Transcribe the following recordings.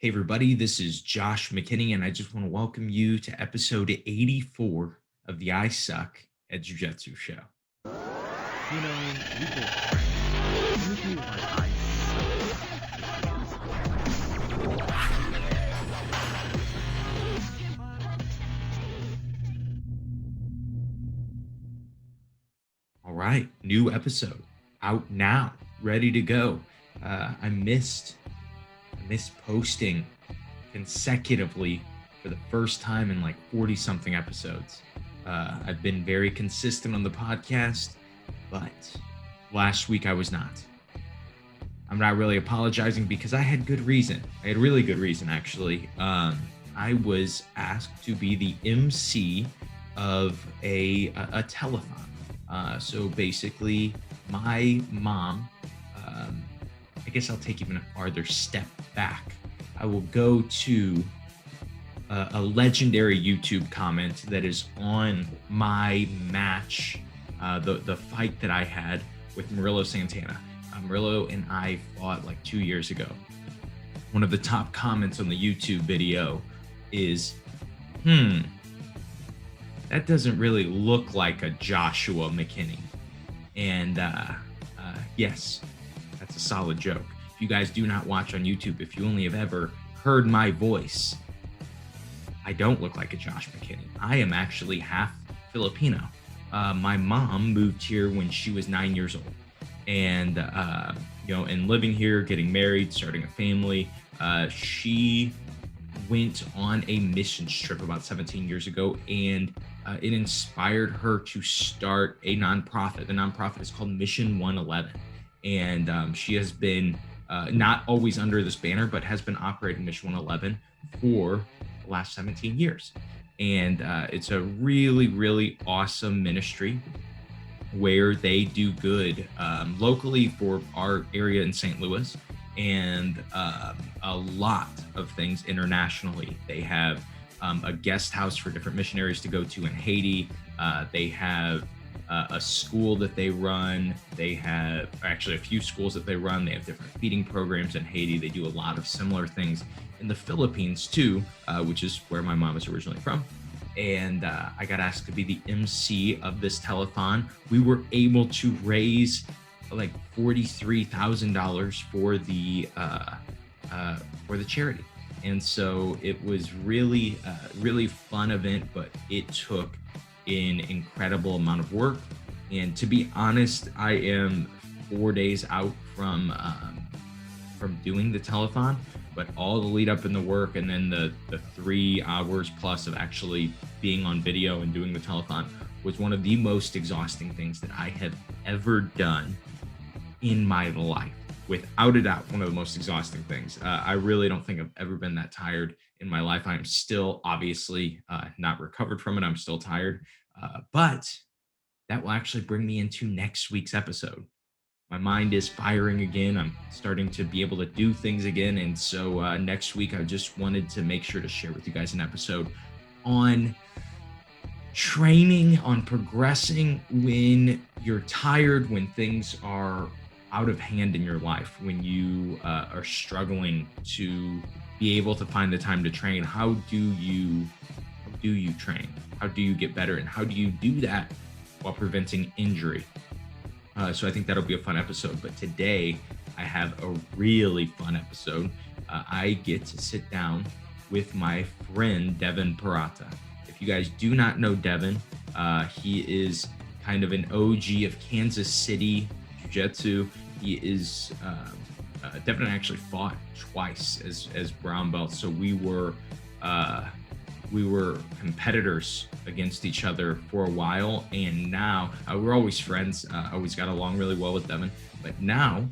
Hey, everybody, this is Josh McKinney, and I just want to welcome you to episode 84 of the I Suck at Jiu-Jitsu show. We get friends. Usually when I All right, new episode out now, ready to go. I missed posting consecutively for the first time in like 40 something episodes. I've been very consistent on the podcast, but last week I was not. I'm not really apologizing because I had good reason. I had really good reason, actually. I was asked to be the MC of a telethon. So basically, my mom, I guess I'll take even a farther step back. I will go to a legendary YouTube comment that is on my match, the fight that I had with Murillo Santana. Murillo and I fought like 2 years ago. One of the top comments on the YouTube video is, that doesn't really look like a Joshua McKinney. And yes, that's a solid joke. If you guys do not watch on YouTube, if you only have ever heard my voice, I don't look like a Josh McKinney. I am actually half Filipino. My mom moved here when she was 9 years old. And, and living here, getting married, starting a family, she went on a missions trip about 17 years ago, and it inspired her to start a nonprofit. The nonprofit is called Mission 111. And she has been not always under this banner, but has been operating Mission 111 for the last 17 years. And it's a really, really awesome ministry where they do good locally for our area in St. Louis, and a lot of things internationally. They have a guest house for different missionaries to go to in Haiti. They have a school that they run. They have actually a few schools that they run. They have different feeding programs in Haiti. They do a lot of similar things in the Philippines too, which is where my mom is originally from. And I got asked to be the MC of this telethon. We were able to raise like $43,000 for the charity, and so it was really fun event. But it took an incredible amount of work. And to be honest, I am 4 days out from doing the telethon. But all the lead up in the work, and then the 3 hours plus of actually being on video and doing the telethon was one of the most exhausting things that I have ever done in my life. Without a doubt, one of the most exhausting things. I really don't think I've ever been that tired in my life. I am still obviously not recovered from it. I'm still tired. But that will actually bring me into next week's episode. My mind is firing again. I'm starting to be able to do things again. And so next week, I just wanted to make sure to share with you guys an episode on training, on progressing when you're tired, when things are out of hand in your life, when you are struggling to be able to find the time to train. How do you train? How do you get better? And how do you do that while preventing injury? So I think that'll be a fun episode. But today I have a really fun episode. I get to sit down with my friend, Devin Pirata. If you guys do not know Devin, he is kind of an OG of Kansas City Jiu-Jitsu. He is, Devin and I actually fought twice as brown belts. So we were competitors against each other for a while, and now we're always friends. Always got along really well with Devin, but now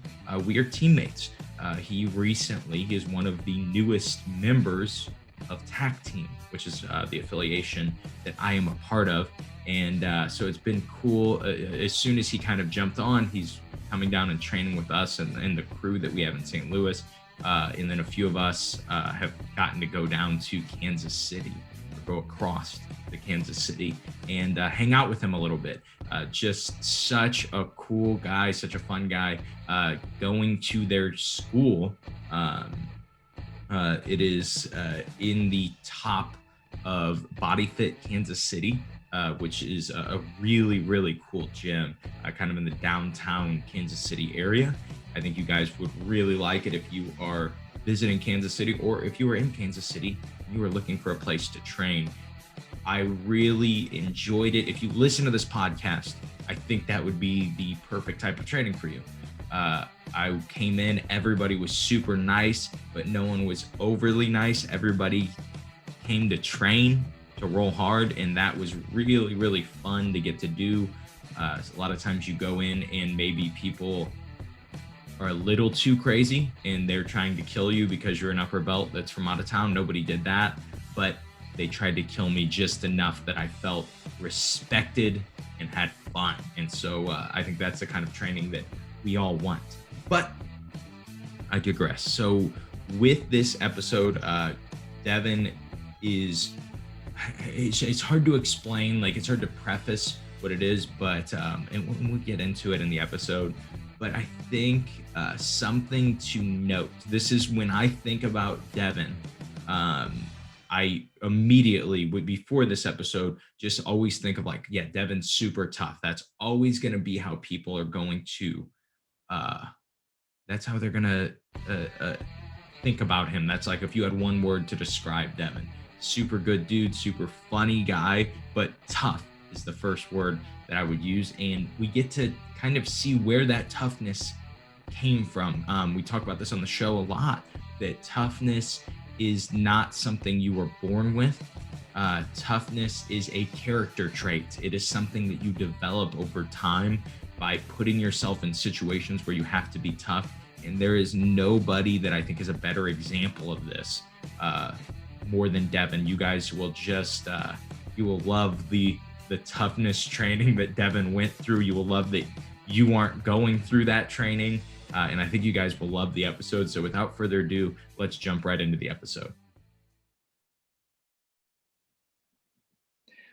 we are teammates. He is one of the newest members of TAC Team, which is the affiliation that I am a part of, and so it's been cool. As soon as he kind of jumped on, he's coming down and training with us and the crew that we have in St. Louis. And then a few of us have gotten to go down to Kansas City, or go across to Kansas City, and hang out with him a little bit. Just such a cool guy, such a fun guy. Going to their school It is in the top of Body Fit Kansas City, which is a really, really cool gym, kind of in the downtown Kansas City area. I think you guys would really like it if you are visiting Kansas City, or if you are in Kansas City, you are looking for a place to train. I really enjoyed it. If you listen to this podcast, I think that would be the perfect type of training for you. I came in, everybody was super nice, but no one was overly nice. Everybody came to train, to roll hard, and that was really, really fun to get to do. A lot of times you go in and maybe people are a little too crazy and they're trying to kill you because you're an upper belt that's from out of town. Nobody did that, but they tried to kill me just enough that I felt respected and had fun. And so I think that's the kind of training that we all want. But I digress. So with this episode, Devin is, it's hard to explain, like it's hard to preface what it is, but and we'll get into it in the episode. But I think something to note, this is when I think about Devin, I immediately, before this episode, just always think of like, yeah, Devin's super tough. That's always going to be how people are going to, that's how they're going to think about him. That's like if you had one word to describe Devin: super good dude, super funny guy, but tough is the first word that I would use. And we get to kind of see where that toughness came from. We talk about this on the show a lot, that toughness is not something you were born with. Toughness is a character trait. It is something that you develop over time by putting yourself in situations where you have to be tough. And there is nobody that I think is a better example of this, more than Devin. You guys will just, you will love the toughness training that Devin went through. You will love that you aren't going through that training. And I think you guys will love the episode. So without further ado, let's jump right into the episode.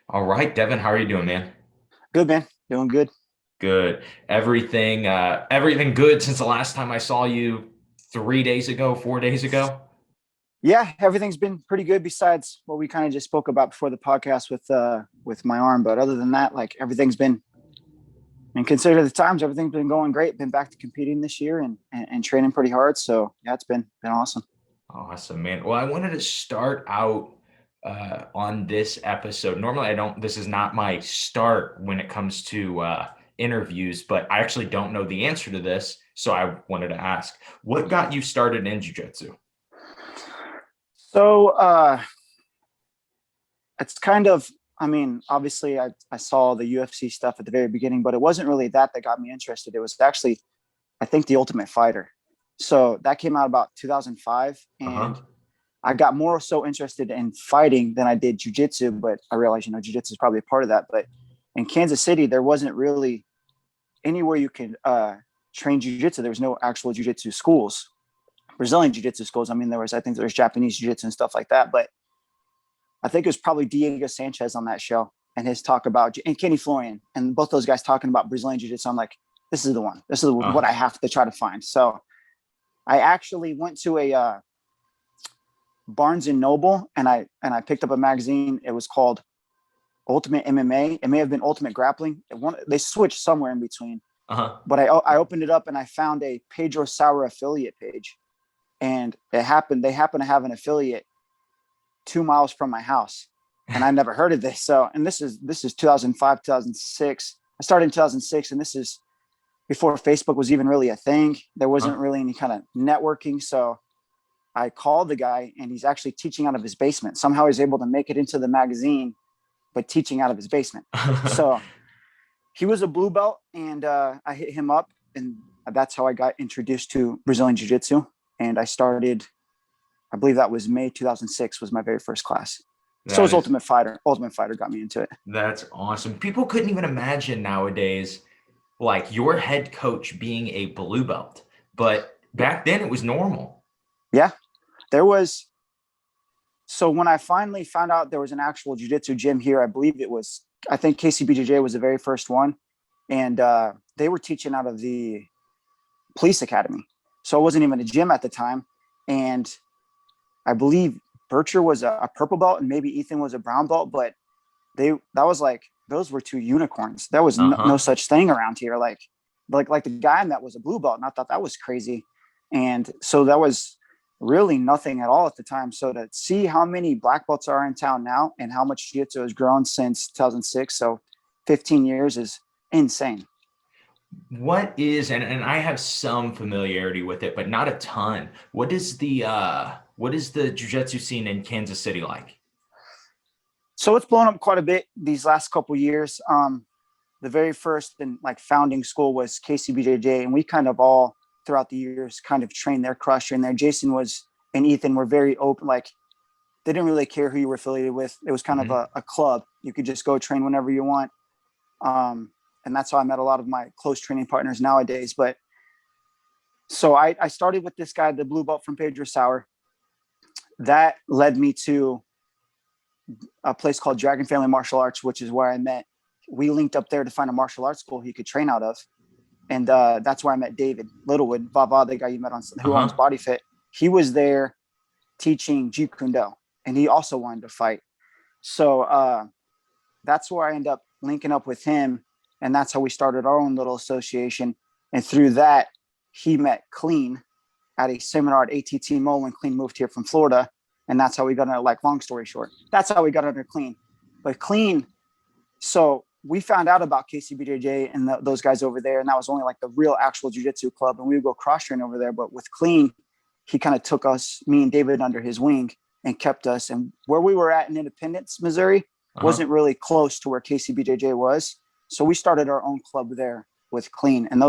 All right, Devin, how are you doing, man? Good, man. Doing good. Good. Everything good since the last time I saw you 3 days ago, 4 days ago? Yeah, everything's been pretty good besides what we kind of just spoke about before the podcast with my arm. But other than that, like everything's been, and consider the times, everything's been going great. Been back to competing this year and training pretty hard. So yeah, it's been awesome. Awesome, man. Well, I wanted to start out on this episode. Normally this is not my start when it comes to interviews, but I actually don't know the answer to this. So I wanted to ask, what got you started in jiu-jitsu? So it's kind of, I mean, obviously I saw the UFC stuff at the very beginning, but it wasn't really that got me interested. It was actually, I think, The Ultimate Fighter. So that came out about 2005, and I got more so interested in fighting than I did jiu-jitsu, but I realized, jiu-jitsu is probably a part of that. But in Kansas City, there wasn't really anywhere you could train jiu-jitsu. There was no actual jiu-jitsu schools, Brazilian jiu-jitsu schools. I mean, I think there was Japanese jiu-jitsu and stuff like that, but I think it was probably Diego Sanchez on that show and his talk about, and Kenny Florian, and both those guys talking about Brazilian jiu-jitsu. I'm like, this is the one. This is what I have to try to find. So I actually went to a Barnes and Noble, and I picked up a magazine. It was called Ultimate MMA. It may have been Ultimate Grappling. They switched somewhere in between. But I opened it up and I found a Pedro Sauer affiliate page, and they happen to have an affiliate 2 miles from my house, and I never heard of this. So, and this is 2005, 2006. I started in 2006, and this is before Facebook was even really a thing. There wasn't really any kind of networking. So I called the guy, and he's actually teaching out of his basement. Somehow he's able to make it into the magazine, but teaching out of his basement. So he was a blue belt, and I hit him up, and that's how I got introduced to Brazilian Jiu-Jitsu. And I started, I believe that was May 2006 was my very first class. So it was Ultimate Fighter. Ultimate Fighter got me into it. That's awesome. People couldn't even imagine nowadays, like your head coach being a blue belt, but back then it was normal. Yeah, there was. So when I finally found out there was an actual jiu-jitsu gym here, I think KCBJJ was the very first one. And they were teaching out of the police academy. So it wasn't even a gym at the time. And I believe Bircher was a purple belt and maybe Ethan was a brown belt, but those were two unicorns. There was no such thing around here. Like the guy I met was a blue belt, and I thought that was crazy. And so that was really nothing at all at the time. So to see how many black belts are in town now and how much jiu-jitsu has grown since 2006, so 15 years, is insane. What is, and I have some familiarity with it, but not a ton. What is the jiu-jitsu scene in Kansas City like? So it's blown up quite a bit these last couple of years. The very first and like founding school was KCBJJ, and we kind of all throughout the years kind of trained there, cross trained there. Jason and Ethan were very open, like they didn't really care who you were affiliated with. It was kind of a club. You could just go train whenever you want. And that's how I met a lot of my close training partners nowadays. But so I started with this guy, the blue belt from Pedro Sauer. That led me to a place called Dragon Family Martial Arts, which is where I met. We linked up there to find a martial arts school he could train out of. And that's where I met David Littlewood, Vava, the guy you met on who owns Body Fit. He was there teaching Jeet Kune Do, and he also wanted to fight. So that's where I ended up linking up with him. And that's how we started our own little association. And through that, he met Clean at a seminar at ATT-Mo when Clean moved here from Florida. And that's how we got into, like, long story short, that's how we got under Clean. But Clean, so we found out about KCBJJ and those guys over there. And that was only like the real actual jiu-jitsu club. And we would go cross train over there. But with Clean, he kind of took us, me and David, under his wing and kept us. And where we were at in Independence, Missouri, wasn't really close to where KCBJJ was. So we started our own club there with Clean. And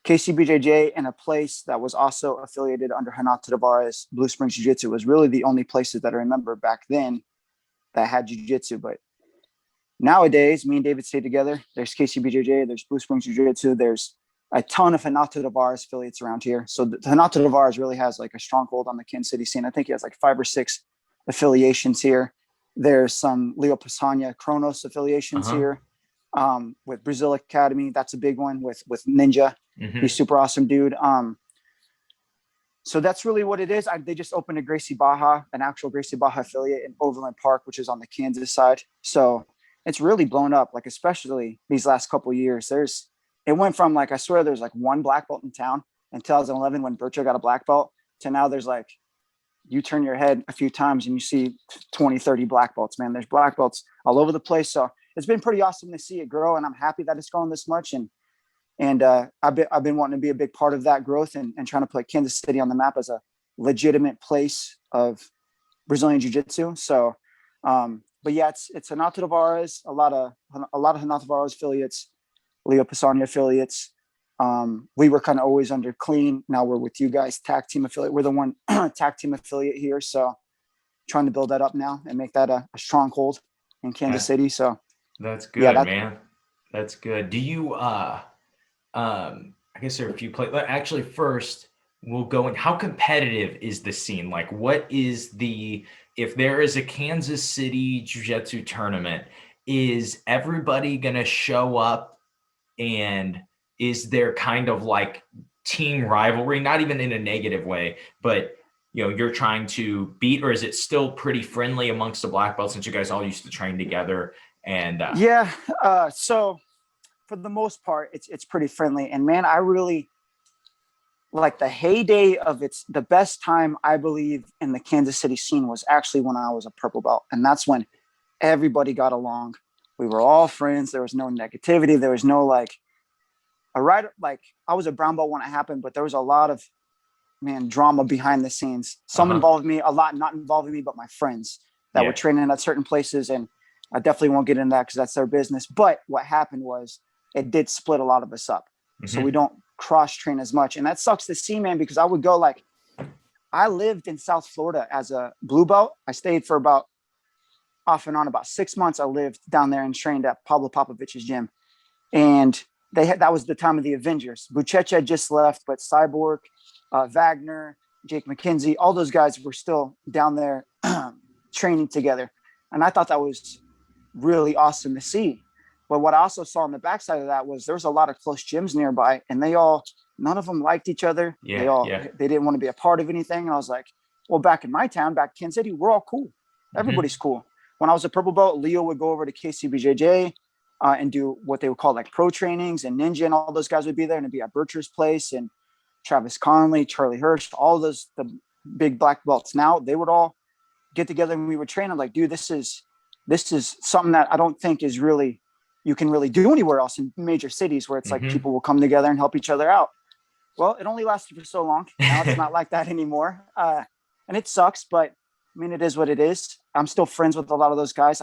KCBJJ, and a place that was also affiliated under Renato Tavares, Blue Springs Jiu-Jitsu, was really the only places that I remember back then that had Jiu-Jitsu. But nowadays, me and David stay together. There's KCBJJ, there's Blue Springs Jiu-Jitsu, there's a ton of Renato Tavares affiliates around here. So Renato Tavares really has like a stronghold on the Kansas City scene. I think he has like 5 or 6 affiliations here. There's some Leo Pisania Kronos affiliations here with Brazil Academy. That's a big one with Ninja. He's super awesome dude. So that's really what it is. They just opened a Gracie Baja, an actual Gracie Baja affiliate in Overland Park, which is on the Kansas side. So it's really blown up, like especially these last couple of years. It went from like, I swear there's like 1 black belt in town in 2011 when Bircher got a black belt to now there's like, you turn your head a few times and you see 20, 30 black belts, man. There's black belts all over the place. So it's been pretty awesome to see it grow, and I'm happy that it's grown this much. And I've been wanting to be a big part of that growth and trying to put Kansas City on the map as a legitimate place of Brazilian Jiu-Jitsu. So, but yeah, it's Renato Tavares, a lot of Renato Tavares affiliates, Leo Pisani affiliates. We were kind of always under Clean. Now we're with you guys, tag team affiliate. We're the one tag team affiliate here. So trying to build that up now and make that a stronghold in Kansas City. So that's good, man. That's good. Do you, I guess there are a few places. Actually, first we'll go in. How competitive is the scene? Like, what is if there is a Kansas City Jiu-Jitsu tournament, is everybody going to show up, and is there kind of like team rivalry, not even in a negative way, but you're trying to beat, or is it still pretty friendly amongst the black belts since you guys all used to train together? And so for the most part, it's pretty friendly. And man, I really like the heyday of the best time, I believe, in the Kansas City scene was actually when I was a purple belt. And that's when everybody got along. We were all friends. There was no negativity. There was no I was a brown belt when it happened, but there was a lot of drama behind the scenes. Some involved me, a lot not involving me, but my friends that were training at certain places. And I definitely won't get into that because that's their business. But what happened was it did split a lot of us up. So we don't cross train as much. And that sucks to see, man, because I would go I lived in South Florida as a blue belt. I stayed for off and on about 6 months. I lived down there and trained at Pablo Popovich's gym. And that was the time of the Avengers. Buchecha had just left, but Cyborg, Wagner, Jake McKenzie, all those guys were still down there training together. And I thought that was really awesome to see. But what I also saw on the backside of that was there was a lot of close gyms nearby, and they all none of them liked each other. Yeah. They didn't want to be a part of anything. And I was like, well, back in my town, back in Kansas City, we're all cool. Everybody's cool. When I was a purple belt, Leo would go over to KCBJJ and do what they would call like pro trainings, and Ninja and all those guys would be there, and it'd be at Bircher's place, and Travis Conley, Charlie Hirsch, all those, the big black belts. Now they would all get together and we would train. I'm like, dude, this is something that I don't think is really, you can really do anywhere else in major cities, where it's like people will come together and help each other out. Well, it only lasted for so long. Now it's not like that anymore. And it sucks, but I mean, it is what it is. I'm still friends with a lot of those guys.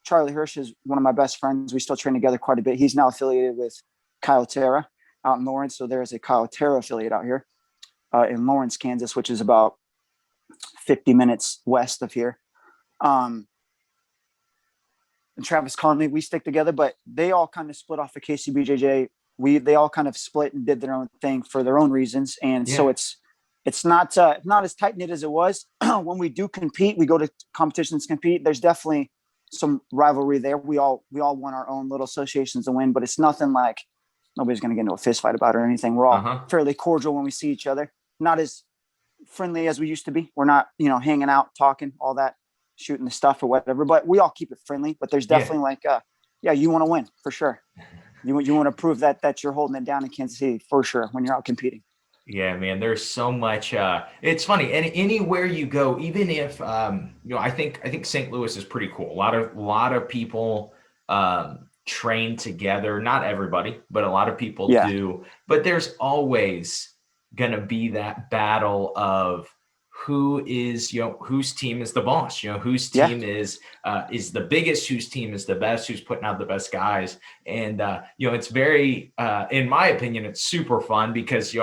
Charlie Hirsch is one of my best friends. We still train together quite a bit. He's now affiliated with Kyle Terra out in Lawrence. So there is a Kyle Terra affiliate out here in Lawrence, Kansas, which is about 50 minutes west of here. And Travis Conley, we stick together, but they all kind of split off of KCBJJ. They all kind of split and did their own thing for their own reasons. And so it's not as tight knit as it was. When we do compete, we go to competitions, compete. There's definitely some rivalry there. We all want our own little associations to win, but it's nothing like nobody's going to get into a fist fight about it or anything. We're all fairly cordial when we see each other. Not as friendly as we used to be. We're not, hanging out, talking, all that, shooting the stuff or whatever, but we all keep it friendly. But there's definitely you want to win for sure. You want to prove that you're holding it down in Kansas City for sure when you're out competing. Yeah, man, there's so much. It's funny, and anywhere you go, even if I think St. Louis is pretty cool. A lot of people train together. Not everybody, but a lot of people do. But there's always gonna be that battle of whose team is the boss. Whose team is the biggest, whose team is the best, who's putting out the best guys. And it's very, in my opinion, it's super fun because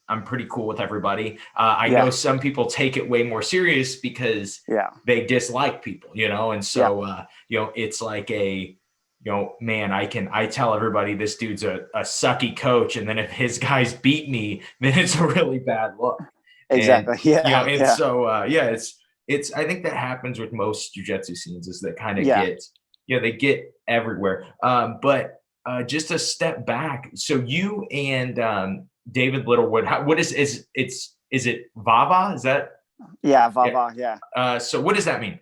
I'm pretty cool with everybody. I know some people take it way more serious because they dislike people, and so, it's like I tell everybody this dude's a sucky coach. And then if his guys beat me, then it's a really bad look. Exactly. And, so, it's, I think that happens with most jiu-jitsu scenes is that kind of they get everywhere. But just a step back. So you and, David Littlewood, what is it Vava? Is that? Yeah. Vava. Yeah. So what does that mean?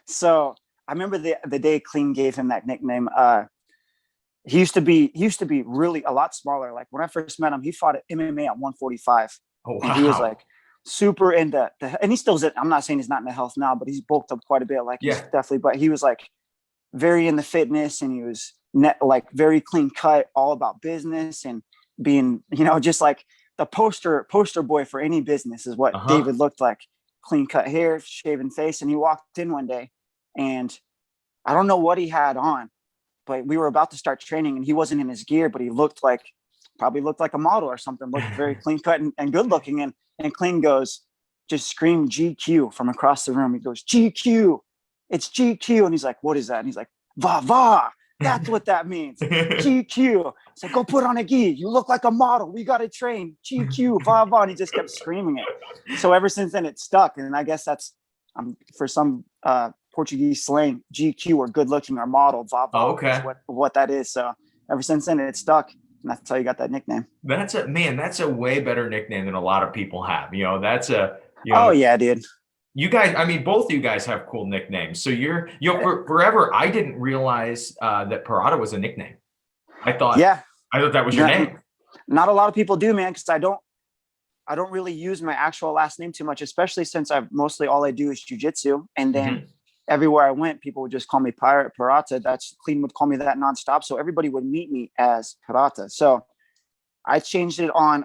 So I remember the day Clean gave him that nickname. He used to be really a lot smaller. Like when I first met him, he fought at MMA at 145. Oh, wow. And he was like super into and he still is. I'm not saying he's not in the health now, but he's bulked up quite a bit. Like he's definitely, but he was like very in the fitness, and he was like very clean cut, all about business and being, just like the poster boy for any business is what David looked like. Clean cut hair, shaven face. And he walked in one day, and I don't know what he had on, but we were about to start training, and he wasn't in his gear, but he probably looked like a model or something, looked very clean cut and good looking. And Clean goes, just screamed GQ from across the room. He goes, GQ, it's GQ. And he's like, what is that? And he's like, Va. That's what that means. GQ. It's like, go put on a gi. You look like a model. We got to train. GQ, Va. And he just kept screaming it. So ever since then, it stuck. And I guess that's for some Portuguese slang, GQ or good looking or model. Va. Is what that is. So ever since then, it stuck. And that's how you got that nickname. That's a way better nickname than a lot of people have. Oh yeah, dude. You guys, both of you guys have cool nicknames. So forever, I didn't realize that Pirata was a nickname. I thought that was your name. Not a lot of people do, man, because I don't really use my actual last name too much, especially since all I do is jiu-jitsu. And then everywhere I went, people would just call me Pirata. That's Clean would call me that nonstop. So everybody would meet me as Pirata. So I changed it on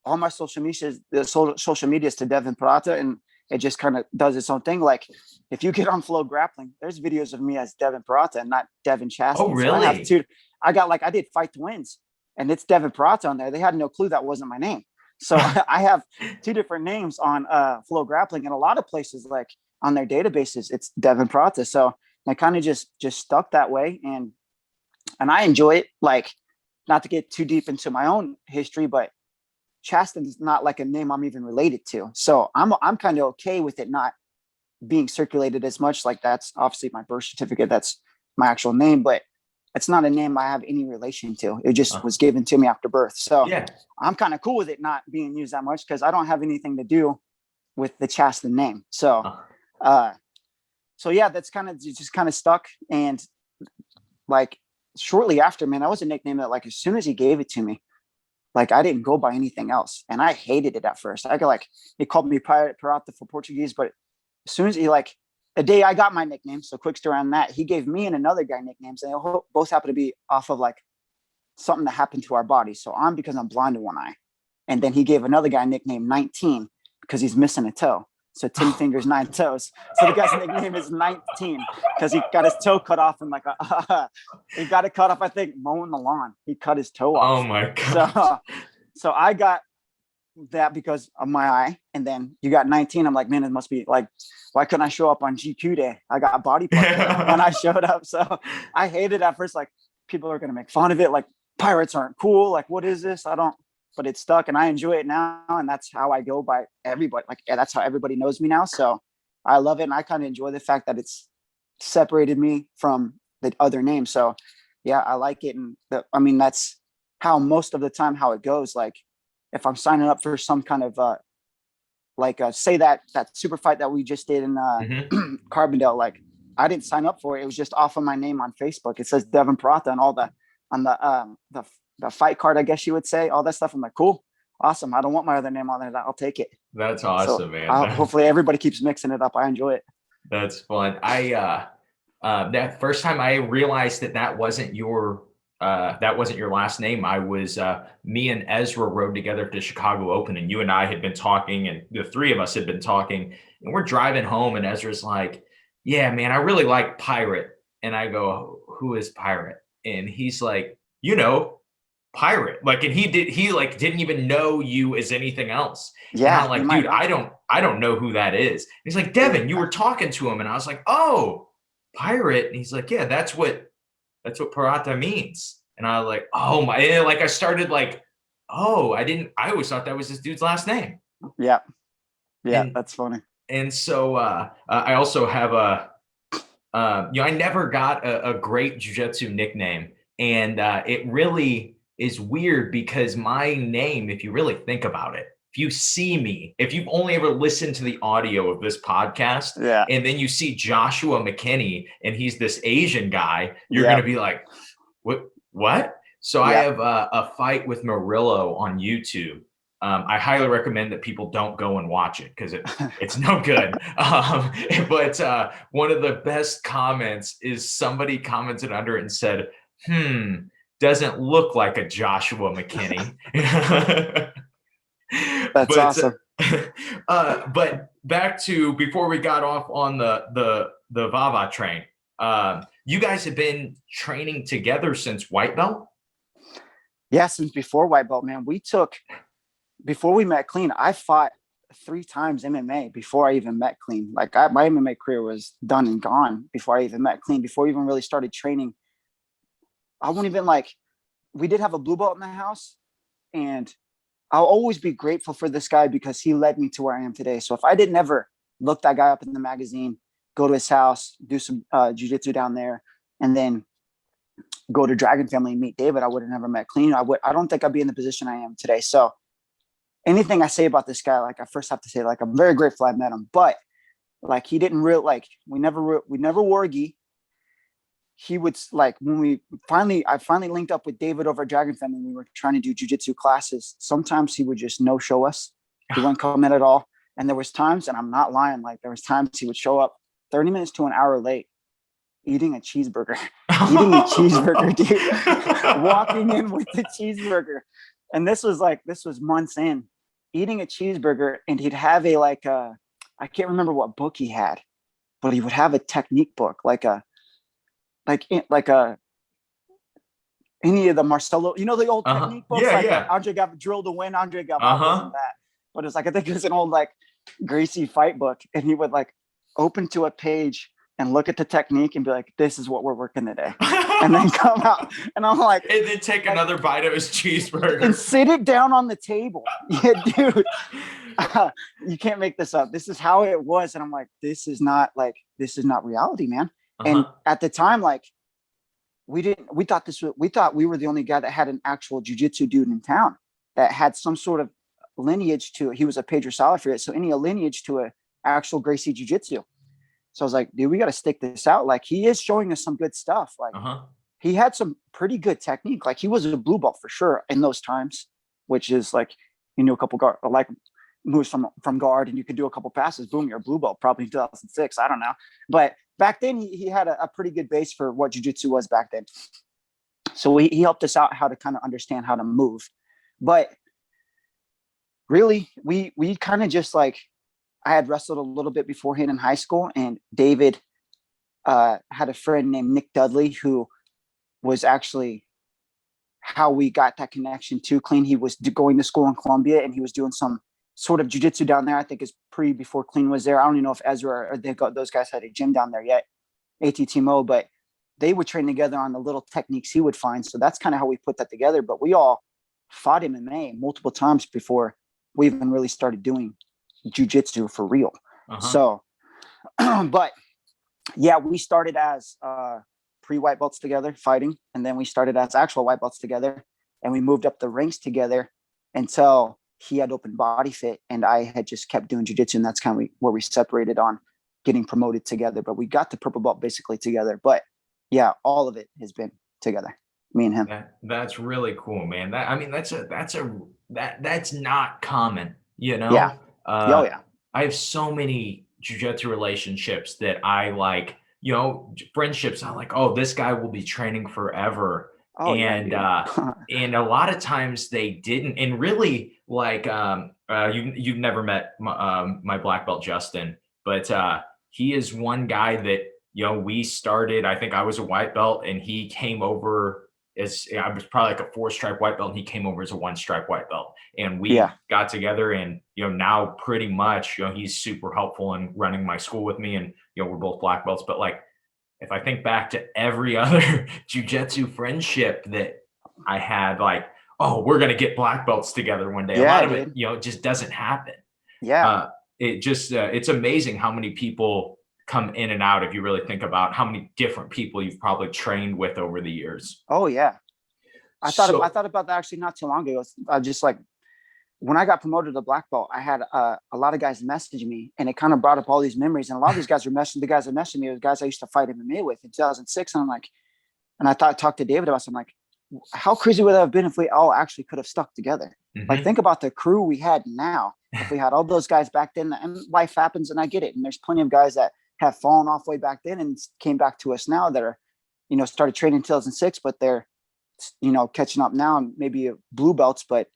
all my social medias to Devin Pirata, and it just kind of does its own thing. Like if you get on Flow Grappling, there's videos of me as Devin Pirata and not Devin Chastity. Oh, really? So I did Fight to Wins, and it's Devin Pirata on there. They had no clue that wasn't my name. So I have two different names on Flow Grappling, and a lot of places like on their databases, it's Devin Pirata. So I kind of just stuck that way, and I enjoy it. Like, not to get too deep into my own history, but Chasten's not like a name I'm even related to. So I'm kind of okay with it not being circulated as much. Like, that's obviously my birth certificate. That's my actual name, but it's not a name I have any relation to. It just was given to me after birth. So Yeah. I'm kind of cool with it not being used that much because I don't have anything to do with the Chasten name. So, so yeah, that's kind of just kind of stuck. And like shortly after, man, that was a nickname that like as soon as he gave it to me, like I didn't go by anything else, and I hated it at first. I could like he called me Pirata for Portuguese, but as soon as he like the day I got my nickname, so quick story on that, he gave me and another guy nicknames, and they both happen to be off of like something that happened to our body. So I'm because I'm blind in one eye, and then he gave another guy nickname 19 because he's missing a toe. So 10 fingers, 9 toes. So the guy's nickname is 19 because he got his toe cut off and like he got it cut off, I think, mowing the lawn. He cut his toe off. Oh my God. So I got that because of my eye. And then you got 19. I'm like, man, it must be like, why couldn't I show up on GQ day? I got a body part when I showed up. So I hated at first, like people are going to make fun of it. Like pirates aren't cool. Like, what is this? But it's stuck and I enjoy it now. And that's how I go by everybody. Like that's how everybody knows me now. So I love it. And I kind of enjoy the fact that it's separated me from the other name. So yeah, I like it. And that's how most of the time how it goes. Like if I'm signing up for some kind of say that super fight that we just did in Carbondale, like I didn't sign up for it. It was just off of my name on Facebook. It says Devin Pirata and all the fight card, I guess you would say, all that stuff. I'm like, cool, awesome. I don't want my other name on there. I'll take it. That's awesome, so, man. Hopefully everybody keeps mixing it up. I enjoy it. That's fun. That first time I realized that wasn't your last name. I was me and Ezra rode together to Chicago Open, and you and I had been talking, and the three of us had been talking, and we're driving home, and Ezra's like, yeah, man, I really like Pirate. And I go, who is Pirate? And he's like, Pirate. Like, and he didn't even know you as anything else. Yeah. And I'm like, dude, I don't know who that is. And he's like, Devin, you were talking to him. And I was like, oh, Pirate. And he's like, yeah, that's what Pirata means. And I was like, oh my, and like I started like, oh, I always thought that was this dude's last name. Yeah. Yeah. That's funny. And so I also have I never got a great jiu-jitsu nickname. And it really is weird because my name, if you really think about it, if you see me, if you've only ever listened to the audio of this podcast, and then you see Joshua McKinney and he's this Asian guy, you're going to be like, what? So I have a fight with Murillo on YouTube. I highly recommend that people don't go and watch it because it's no good. But one of the best comments is somebody commented under it and said, doesn't look like a Joshua McKinney. That's awesome. But back to before we got off on the Vava train, you guys have been training together since white belt? Yeah, since before white belt, man. Before we met clean, I fought 3 times MMA before I even met clean. Like my MMA career was done and gone before I even met clean, before I even really started training. I won't even we did have a blue belt in the house, and I'll always be grateful for this guy because he led me to where I am today. So if I didn't ever look that guy up in the magazine, go to his house, do some jiu-jitsu down there, and then go to Dragon Family and meet David, I would have never met clean. I don't think I'd be in the position I am today. So anything I say about this guy, I first have to say, I'm very grateful I met him, but he didn't we never wore a gi. He would when I finally linked up with David over at Dragon Family, we were trying to do jiu-jitsu classes. Sometimes he would just no show us. He wouldn't come in at all. And there was times, and I'm not lying, there was times he would show up 30 minutes to an hour late, eating a cheeseburger, dude, walking in with the cheeseburger. And this was months in, eating a cheeseburger. And he'd have I can't remember what book he had, but he would have a technique book, any of the Marcelo, the old technique books, Andre got Drill to Win, Andre got that. But it's I think it was an old Gracie fight book, and he would open to a page and look at the technique and be like, "This is what we're working today," and then come out, and I'm like, and then take another bite of his cheeseburger and sit it down on the table. Yeah, dude, you can't make this up. This is how it was, and I'm like, this is not reality, man. And at the time, we thought we were the only guy that had an actual jiu-jitsu dude in town that had some sort of lineage to it. He was a Pedro Sala affiliate, so any lineage to a actual Gracie jiu-jitsu. So I was like, dude, we got to stick this out. Like, he is showing us some good stuff. Like, he had some pretty good technique. Like, he was a blue belt for sure in those times, which is like, you knew a couple guard, like moves from guard, and you could do a couple passes. Boom, you're a blue belt. Probably in 2006. I don't know, but back then he had a pretty good base for what jiu-jitsu was back then. So he helped us out how to kind of understand how to move. But really, we kind of just like, I had wrestled a little bit beforehand in high school, and David had a friend named Nick Dudley, who was actually how we got that connection to Clean. He was going to school in Columbia, and he was doing some sort of jiu-jitsu down there. I think is before Clean was there. I don't even know if Ezra or those guys had a gym down there yet, ATTMO, but they would train together on the little techniques he would find. So that's kind of how we put that together. But we all fought MMA multiple times before we even really started doing jiu-jitsu for real. So, but yeah, we started as pre-white belts together fighting, and then we started as actual white belts together, and we moved up the ranks together until he had open body fit and I had just kept doing jiu-jitsu, and that's kind of where we separated on getting promoted together. But we got the purple belt basically together. But yeah, all of it has been together, me and him. That's really cool, man. That's not common, you know? Yeah. Yeah. I have so many jiu-jitsu relationships that I like, you know, friendships. I'm like, oh, this guy will be training forever. Oh, and and a lot of times they didn't. And really, like, you've never met my black belt Justin, but he is one guy that, you know, we started. I think I was a white belt, and he came over as, I was probably like a 4-stripe white belt, and he came over as a 1-stripe white belt, and we got together. And, you know, now pretty much, you know, he's super helpful in running my school with me, and, you know, we're both black belts. But like, if I think back to every other jiu-jitsu friendship that I had, like, oh, we're going to get black belts together one day. A lot of it, you know, it just doesn't happen. Yeah. It just, it's amazing how many people come in and out if you really think about how many different people you've probably trained with over the years. Oh yeah. I thought about that actually not too long ago. Just like when I got promoted to black belt, I had a lot of guys message me, and it kind of brought up all these memories. And a lot of these guys were the guys that messaged me were guys I used to fight MMA with in 2006. And I'm like, and I talked to David about something, like, how crazy would it have been if we all actually could have stuck together? Like, think about the crew we had now. If we had all those guys back then, and life happens, and I get it. And there's plenty of guys that have fallen off way back then and came back to us now that are, you know, started training in 2006, but they're, you know, catching up now, and maybe blue belts, but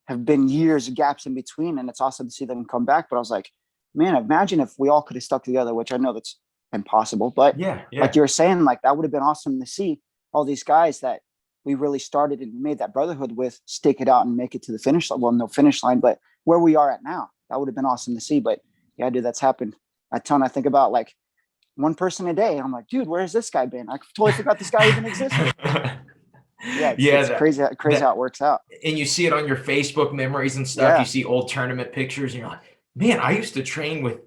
have been years of gaps in between. And it's awesome to see them come back. But I was like, man, imagine if we all could have stuck together, which I know that's impossible, but like you were saying, like, that would have been awesome to see all these guys that we really started and made that brotherhood with stick it out and make it to the finish line. Well, no finish line, but where we are at now, that would have been awesome to see. But yeah, dude, that's happened a ton. I think about like one person a day. I'm like, dude, where's this guy been? I totally forgot this guy even existed. It's crazy how it works out. And you see it on your Facebook memories and stuff. You see old tournament pictures, and you're like, man, I used to train with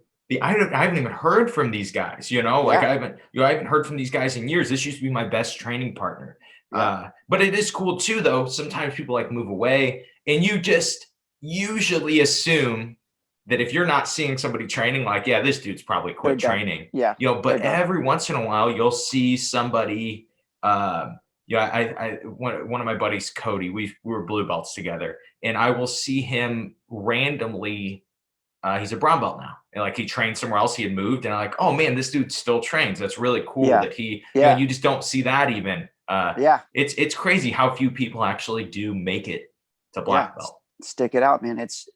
I haven't even heard from these guys, you know, like I haven't heard from these guys in years. This used to be my best training partner. But it is cool too, though. Sometimes people like move away, and you just usually assume that if you're not seeing somebody training, like, yeah, this dude's probably quit training. Yeah. You know, but every once in a while you'll see somebody, one of my buddies, Cody, we were blue belts together, and I will see him randomly. He's a brown belt now, and like he trained somewhere else. He had moved, and I'm like, oh man, this dude still trains. That's really cool that he, you know, you just don't see that even. It's crazy how few people actually do make it to black belt. Stick it out, man. It's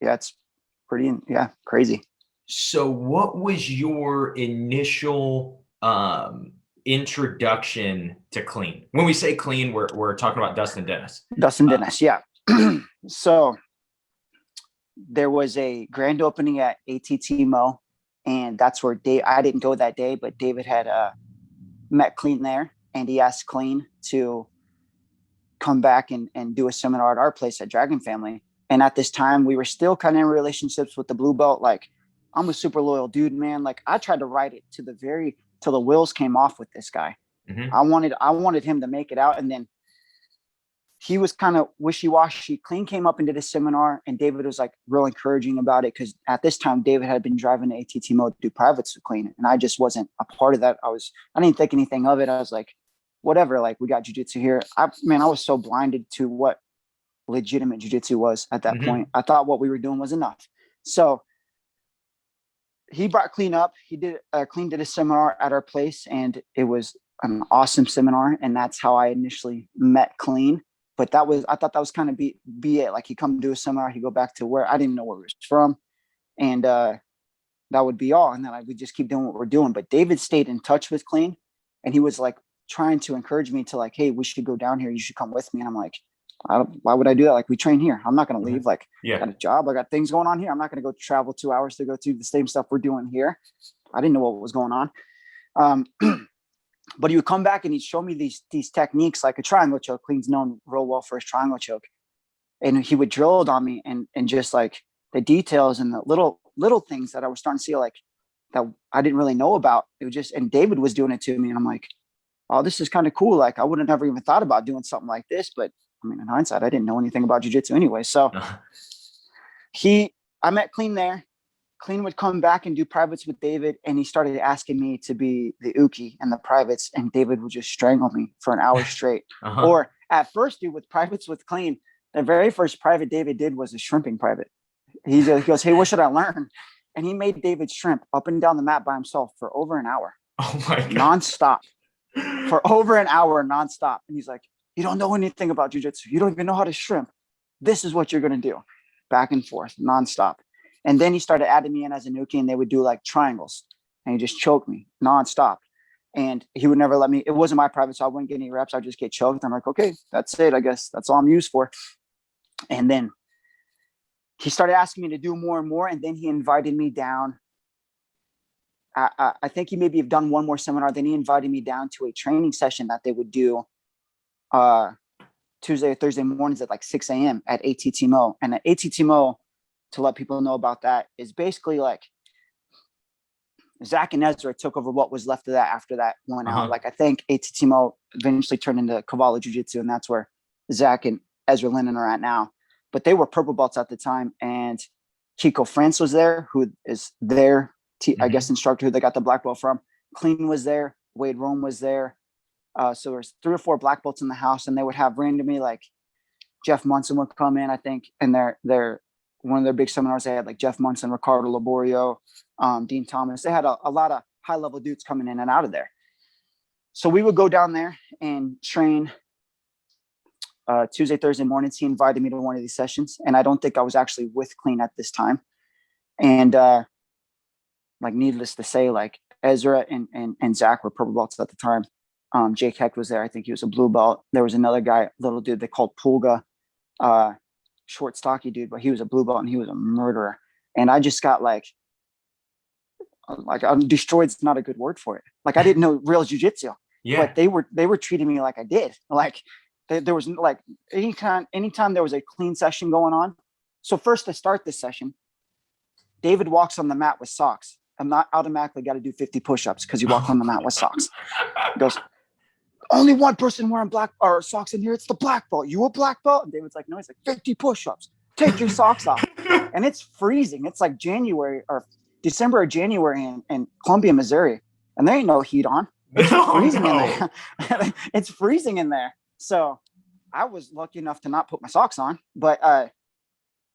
pretty, crazy. So what was your initial introduction to clean? When we say clean, we're talking about Dustin Dennis. Dennis, yeah. So there was a grand opening at ATTMO, and that's where I didn't go that day, but David had met Clean there, and he asked Clean to come back and do a seminar at our place at Dragon Family. And at this time, we were still kind of in relationships with the blue belt. Like, I'm a super loyal dude, man. Like, I tried to ride it till the wheels came off with this guy. Mhm. I wanted him to make it out. And then he was kind of wishy-washy. Clean came up and did a seminar, and David was like real encouraging about it, because at this time David had been driving to ATT mode to do privates with Clean, and I just wasn't a part of that. I didn't think anything of it. I was like, whatever, like, we got jiu-jitsu here. I was so blinded to what legitimate jiu-jitsu was at that Mhm. point. I thought what we were doing was enough. So he brought Clean up. Clean did a seminar at our place, and it was an awesome seminar, and that's how I initially met Clean. But I thought that was kind of be it. Like, he'd come do a seminar, he'd go back to where I didn't know where he was from, and that would be all. And then I would just keep doing what we're doing. But David stayed in touch with Clean, and he was like trying to encourage me to, like, hey, we should go down here. You should come with me. And I'm like, why would I do that? Like, we train here. I'm not going to leave. Like, I got a job. I got things going on here. I'm not going to go travel 2 hours to go do the same stuff we're doing here. I didn't know what was going on. But he would come back and he'd show me these techniques, like a triangle choke. Clean's known real well for his triangle choke. And he would drill it on me, and just like the details and the little things that I was starting to see, like, that I didn't really know about. It was just, and David was doing it to me, and I'm like, oh, this is kind of cool. Like, I would have never even thought about doing something like this. But I mean, in hindsight, I didn't know anything about jiu-jitsu anyway. So I met Clean there. Clean would come back and do privates with David, and he started asking me to be the uke and the privates, and David would just strangle me for an hour straight. Or at first, dude, with privates with Clean, the very first private David did was a shrimping private. He goes, hey, what should I learn? And he made David shrimp up and down the mat by himself for over an hour. Oh my God. Nonstop. For over an hour, nonstop. And he's like, you don't know anything about jiu-jitsu. You don't even know how to shrimp. This is what you're going to do. Back and forth, nonstop. And then he started adding me in as a nuki, and they would do like triangles, and he just choked me nonstop. And he would never let me. It wasn't my private, so I wouldn't get any reps. I'd just get choked. I'm like, okay, that's it. I guess that's all I'm used for. And then he started asking me to do more and more. And then he invited me down. I think he maybe have done one more seminar. Then he invited me down to a training session that they would do Tuesday or Thursday mornings at like 6 a.m. at ATTMO. And at ATTMO, to let people know about that, is basically like Zach and Ezra took over what was left of that after that went out. Like, I think ATTMO eventually turned into Cavallo Jiu-Jitsu, and that's where Zach and Ezra Lennon are at now. But they were purple belts at the time, and Chico France was there, who is their, I guess, instructor who they got the black belt from. Clean was there. Wade Rome was there. So there's 3 or 4 black belts in the house, and they would have randomly, like, Jeff Munson would come in, I think, and they're one of their big seminars. They had like Jeff Munson, Ricardo Laborio, Dean Thomas. They had a lot of high level dudes coming in and out of there. So we would go down there and train Tuesday, Thursday mornings. He invited me to one of these sessions, and I don't think I was actually with Clean at this time. And like, needless to say, like, Ezra and Zach were purple belts at the time. Jake Hecht was there. I think he was a blue belt. There was another guy, little dude they called Pulga, short, stocky dude, but he was a blue belt, and he was a murderer. And I just got like I'm destroyed. It's not a good word for it. Like, I didn't know real jiu-jitsu, but they were treating me like I did. Like, there was like anytime there was a clean session going on. So first, to start this session, David walks on the mat with socks. I'm not automatically got to do 50 push-ups because he walked on the mat with socks. He goes, only one person wearing black or socks in here. It's the black belt. You a black belt? And David's like, no. He's like, 50 push-ups. Take your socks off. And it's freezing. It's like January or December or January in Columbia, Missouri. And there ain't no heat on. It's freezing in there. It's freezing in there. So I was lucky enough to not put my socks on. But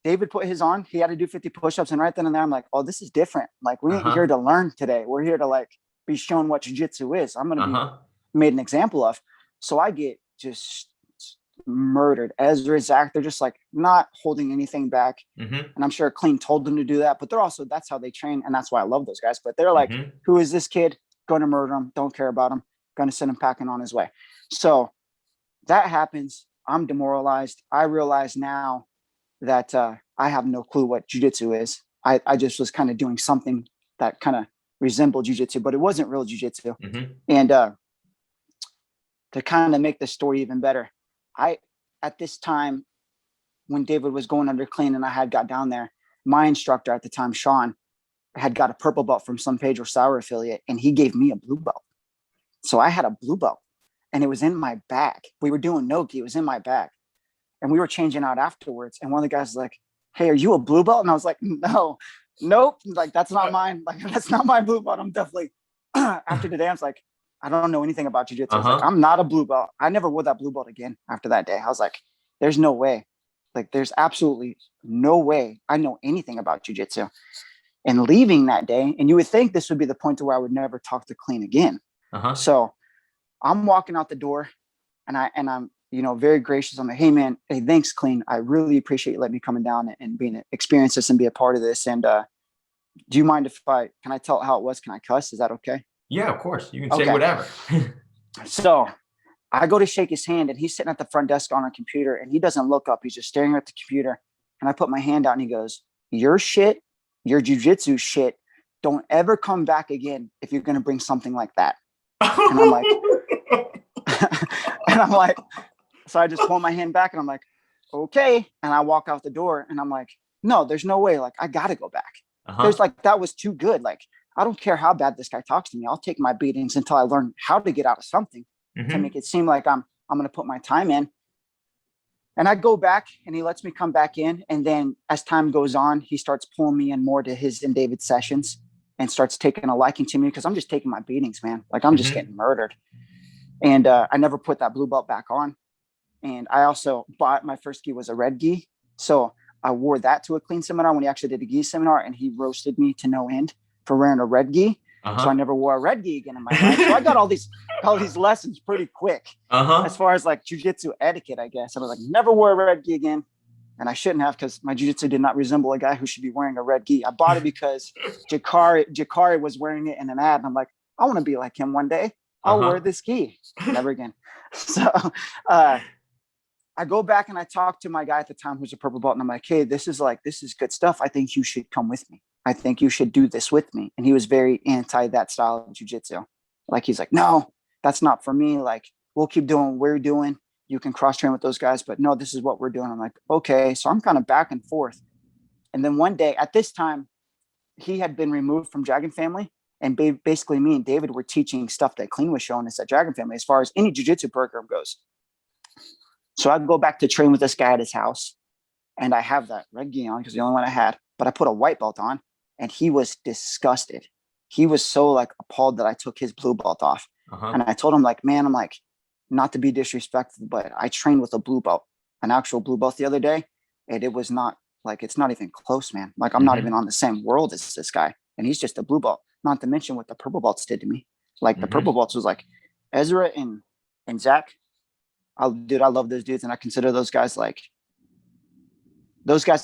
David put his on. He had to do 50 push-ups. And right then and there, I'm like, oh, this is different. Like, we ain't here to learn today. We're here to, like, be shown what jiu-jitsu is. I'm going to be made an example of. So I get just murdered. Ezra, Zach, they're just like not holding anything back. And I'm sure Clean told them to do that, but they're also, that's how they train. And that's why I love those guys. But they're like, who is this kid? Going to murder him. Don't care about him. Going to send him packing on his way. So that happens. I'm demoralized. I realize now that I have no clue what jiu-jitsu is. I just was kind of doing something that kind of resembled jiu-jitsu, but it wasn't real jiu-jitsu. And to kind of make the story even better, at this time, when David was going under Clean and I had got down there, my instructor at the time, Sean, had got a purple belt from San Pedro Sauer affiliate, and he gave me a blue belt. So I had a blue belt and it was in my bag. We were doing no-gi. It was in my bag. And we were changing out afterwards. And one of the guys was like, hey, are you a blue belt? And I was like, no, nope. Like, that's not mine. Like, that's not my blue belt. I'm definitely, after today, I was like, I don't know anything about jiu-jitsu. I was like, I'm not a blue belt. I never wore that blue belt again after that day. I was like, there's no way. Like, there's absolutely no way I know anything about jiu-jitsu. And leaving that day, and you would think this would be the point to where I would never talk to Clean again. So I'm walking out the door, and I'm very gracious. I'm like, hey man, hey, thanks, Clean. I really appreciate you letting me coming down and being experience this and be a part of this. And do you mind if can I tell how it was? Can I cuss? Is that okay? Yeah, of course. You can say whatever. So I go to shake his hand, and he's sitting at the front desk on a computer, and he doesn't look up. He's just staring at the computer. And I put my hand out, and he goes, your shit, your jiu-jitsu shit, don't ever come back again if you're going to bring something like that. And I'm like, so I just pull my hand back, and I'm like, okay. And I walk out the door, and I'm like, no, there's no way. Like, I got to go back. There's like, that was too good. Like, I don't care how bad this guy talks to me. I'll take my beatings until I learn how to get out of something to make it seem like I'm going to put my time in. And I go back, and he lets me come back in. And then as time goes on, he starts pulling me in more to his and David's sessions and starts taking a liking to me because I'm just taking my beatings, man. Like, I'm just getting murdered. And I never put that blue belt back on. And I also bought, my first gi was a red gi. So I wore that to a Clean seminar when he actually did a gi seminar, and he roasted me to no end for wearing a red gi. So I never wore a red gi again in my life. So I got all these lessons pretty quick as far as like jiu-jitsu etiquette, I guess. I was like, never wore a red gi again. And I shouldn't have, because my jiu-jitsu did not resemble a guy who should be wearing a red gi. I bought it because Jakari was wearing it in an ad. And I'm like, I want to be like him one day. I'll wear this gi. Never again. So I go back and I talk to my guy at the time who's a purple belt, and I'm like, hey, this is good stuff. I think you should come with me. I think you should do this with me. And he was very anti that style of jiu-jitsu. Like, he's like, no, that's not for me. Like, we'll keep doing what we're doing. You can cross train with those guys, but no, this is what we're doing. I'm like, okay. So I'm kind of back and forth. And then one day at this time, he had been removed from Dragon Family. And basically me and David were teaching stuff that Clean was showing us at Dragon Family as far as any jiu-jitsu program goes. So I go back to train with this guy at his house, and I have that red gi on because the only one I had, but I put a white belt on, and he was disgusted. He was so like appalled that I took his blue belt off. And I told him, like, man, I'm like, not to be disrespectful, but I trained with a blue belt, an actual blue belt the other day. And it was not like, it's not even close, man. Like, I'm not even on the same world as this guy. And he's just a blue belt, not to mention what the purple belts did to me. Like the purple belts was like Ezra and Zach. I love those dudes. And I consider those guys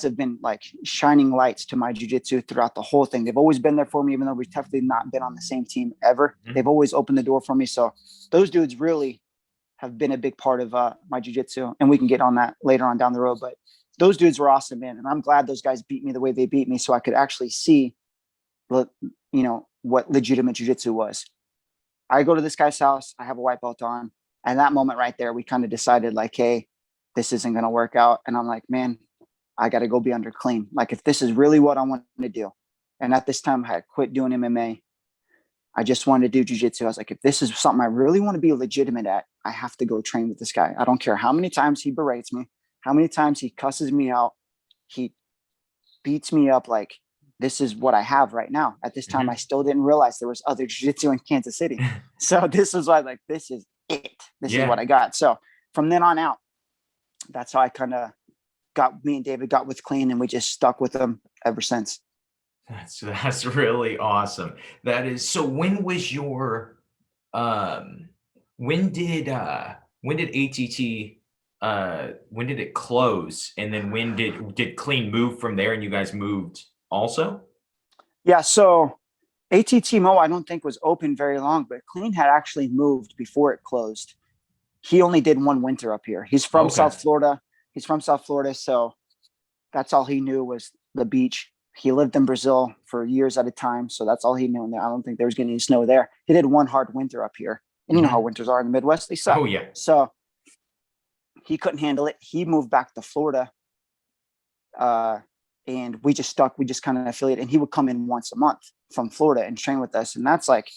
have been like shining lights to my jiu-jitsu throughout the whole thing. They've always been there for me, even though we've definitely not been on the same team ever. They've always opened the door for me. So those dudes really have been a big part of my jiu-jitsu, and we can get on that later on down the road. But those dudes were awesome, man. And I'm glad those guys beat me the way they beat me, so I could actually see what legitimate jiu-jitsu was. I go to this guy's house. I have a white belt on. And that moment right there, we kind of decided like, hey, this isn't going to work out. And I'm like, man, I got to go be under Clean. Like, if this is really what I want to do. And at this time I had quit doing MMA. I just wanted to do jiu-jitsu. I was like, if this is something I really want to be legitimate at, I have to go train with this guy. I don't care how many times he berates me, how many times he cusses me out. He beats me up. Like, this is what I have right now. At this time, I still didn't realize there was other jiu-jitsu in Kansas City. So this was why, like, this is it. This is what I got. So from then on out, that's how I kind of me and David got with Clean, and we just stuck with them ever since. That's really awesome. That is. So when was your when did ATT when did it close, and then when did Clean move from there and you guys moved also? Yeah, so ATTMO I don't think was open very long, but Clean had actually moved before it closed. He only did one winter up here. He's from South Florida. So that's all he knew was the beach. He lived in Brazil for years at a time, so that's all he knew. And I don't think there was getting any snow there. He did one hard winter up here. And you know how winters are in the Midwest. They suck. Oh, yeah. So he couldn't handle it. He moved back to Florida. And we just stuck. We just kind of affiliated. And he would come in once a month from Florida and train with us. And that's like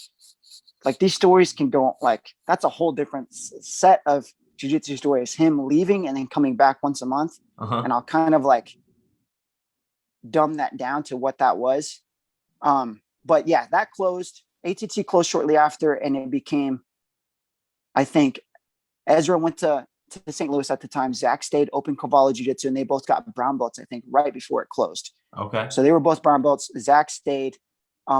like these stories can go like, that's a whole different set of jiu-jitsu stories, him leaving and then coming back once a month. And I'll kind of like dumb that down to what that was. But yeah, that closed. ATT closed shortly after, and it became, I think, Ezra went to St. Louis at the time. Zach stayed open Cavallo Jiu-Jitsu, and they both got brown belts, I think, right before it closed. Okay. So they were both brown belts. Zach stayed.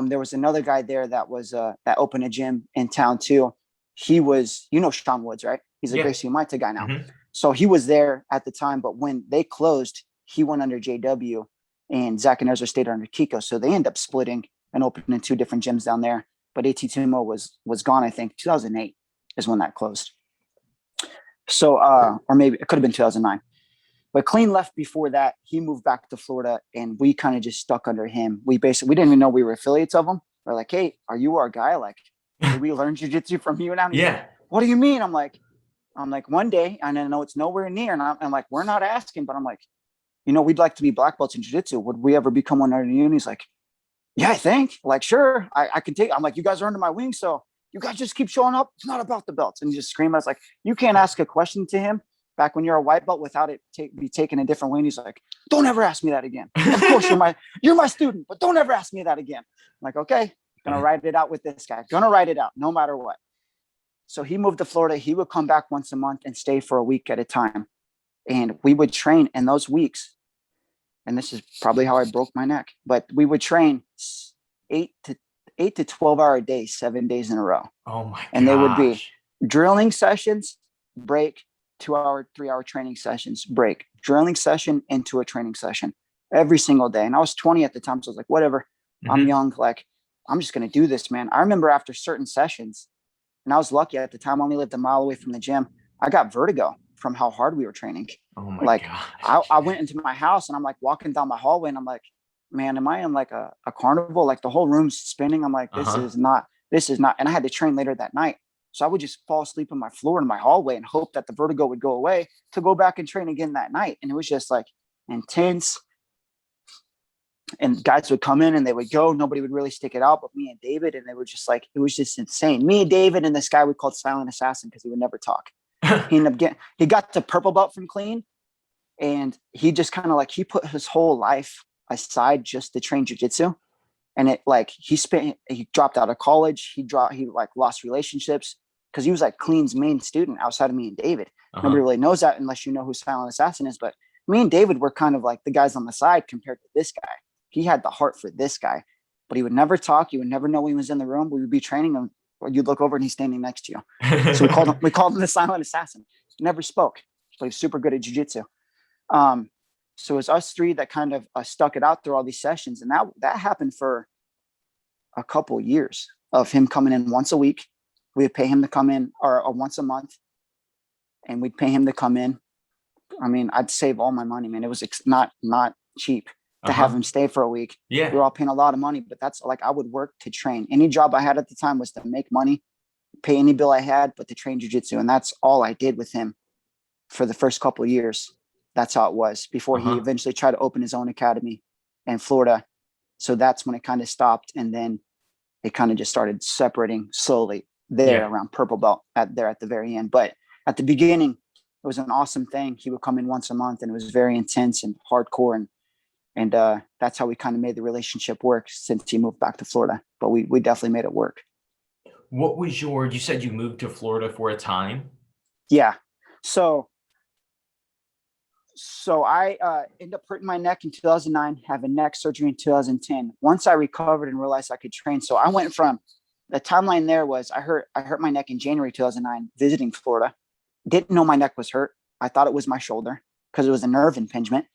There was another guy there that was that opened a gym in town too. He was, you know, Sean Woods, right? He's a Gracie Maita guy now. So he was there at the time, but when they closed, he went under JW, and Zach and Ezra stayed under Kiko. So they ended up splitting and opening 2 different gyms down there. But AT2MO was gone, I think. 2008 is when that closed. So, or maybe it could have been 2009. But Clean left before that. He moved back to Florida, and we kind of just stuck under him. We didn't even know we were affiliates of him. We're like, hey, are you our guy? Like, did we learn jiu-jitsu from you now? Yeah. Like, what do you mean? I'm like, one day, and I know it's nowhere near. And I'm like, we're not asking, but I'm like, you know, we'd like to be black belts in jiu-jitsu. Would we ever become one under you? And he's like, yeah, I think. Like, sure, I can take. I'm like, you guys are under my wing, so you guys just keep showing up. It's not about the belts. And he just screamed. I was like, you can't ask a question to him back when you're a white belt without it be taken a different way. And he's like, don't ever ask me that again. Of course, you're my student, but don't ever ask me that again. I'm like, okay, gonna write it out with this guy. Gonna write it out no matter what. So he moved to Florida. He would come back once a month and stay for a week at a time. And we would train in those weeks. And this is probably how I broke my neck, but we would train 8 to 12 hour days, 7 days in a row. Oh my gosh. And they would be drilling sessions, break, 2 hour, 3 hour training sessions, break, drilling session into a training session every single day. And I was 20 at the time. So I was like, whatever, I'm young. Like, I'm just going to do this, man. I remember after certain sessions, and I was lucky at the time, I only lived a mile away from the gym. I got vertigo from how hard we were training. Oh my like gosh. I went into my house and I'm like walking down my hallway and I'm like, man, am I in like a carnival? Like the whole room's spinning. I'm like, this is not. And I had to train later that night. So I would just fall asleep on my floor in my hallway and hope that the vertigo would go away to go back and train again that night. And it was just like intense. And guys would come in and they would go. Nobody would really stick it out but me and David. And they were just like, it was just insane. Me and David and this guy we called Silent Assassin because he would never talk. He got to purple belt from Clean. And he just kind of like, he put his whole life aside just to train jiu-jitsu. And it like, he dropped out of college. He like lost relationships because he was like Clean's main student outside of me and David. Nobody really knows that unless you know who Silent Assassin is. But me and David were kind of like the guys on the side compared to this guy. He had the heart for this guy, but he would never talk. You would never know when he was in the room. We would be training him, or you'd look over and he's standing next to you. So we called him the Silent Assassin. He never spoke, but he was super good at jiu-jitsu. So it was us three that kind of stuck it out through all these sessions. And that happened for a couple years of him coming in once a week. We would pay him to come in or once a month, and we'd pay him to come in. I mean, I'd save all my money, man. It was not cheap to have him stay for a week. Yeah. We were all paying a lot of money, but that's like, I would work to train. Any job I had at the time was to make money, pay any bill I had, but to train jiu-jitsu. And that's all I did with him for the first couple of years. That's how it was before he eventually tried to open his own academy in Florida. So that's when it kind of stopped. And then it kind of just started separating slowly there around purple belt at the very end. But at the beginning, it was an awesome thing. He would come in once a month and it was very intense and hardcore. And that's how we kind of made the relationship work since he moved back to Florida. But we definitely made it work. What was you said you moved to Florida for a time? Yeah. So I ended up hurting my neck in 2009, having neck surgery in 2010. Once I recovered and realized I could train. So I went from the timeline there was I hurt my neck in January 2009, visiting Florida. Didn't know my neck was hurt. I thought it was my shoulder because it was a nerve impingement.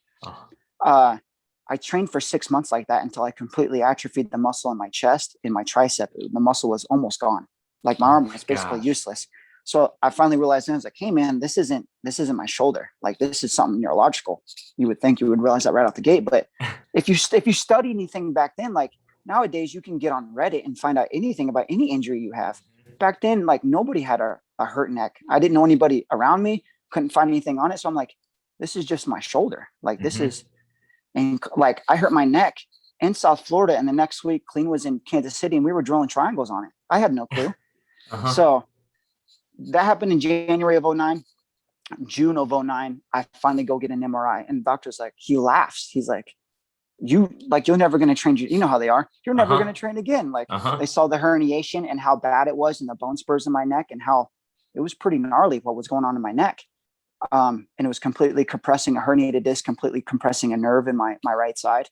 I trained for 6 months like that until I completely atrophied the muscle in my chest, in my tricep. The muscle was almost gone. Like my arm was basically useless. So I finally realized, I was like, hey man, this isn't my shoulder. Like this is something neurological. You would think you would realize that right out the gate. But if you study anything back then, like nowadays you can get on Reddit and find out anything about any injury you have. Back then, like nobody had a hurt neck. I didn't know anybody around me, couldn't find anything on it. So I'm like, this is just my shoulder. Like this is, and like I hurt my neck in South Florida. And the next week Clean was in Kansas City and we were drilling triangles on it. I had no clue. Uh-huh. So that happened in January of 09. June of 09, I finally go get an MRI, and the doctor's like, he laughs. He's like, you're never going to train. You know how they are. You're never going Uh-huh. to train again. Like, Uh-huh. they saw the herniation and how bad it was and the bone spurs in my neck and how it was pretty gnarly what was going on in my neck. And it was completely compressing a herniated disc, completely compressing a nerve in my right side.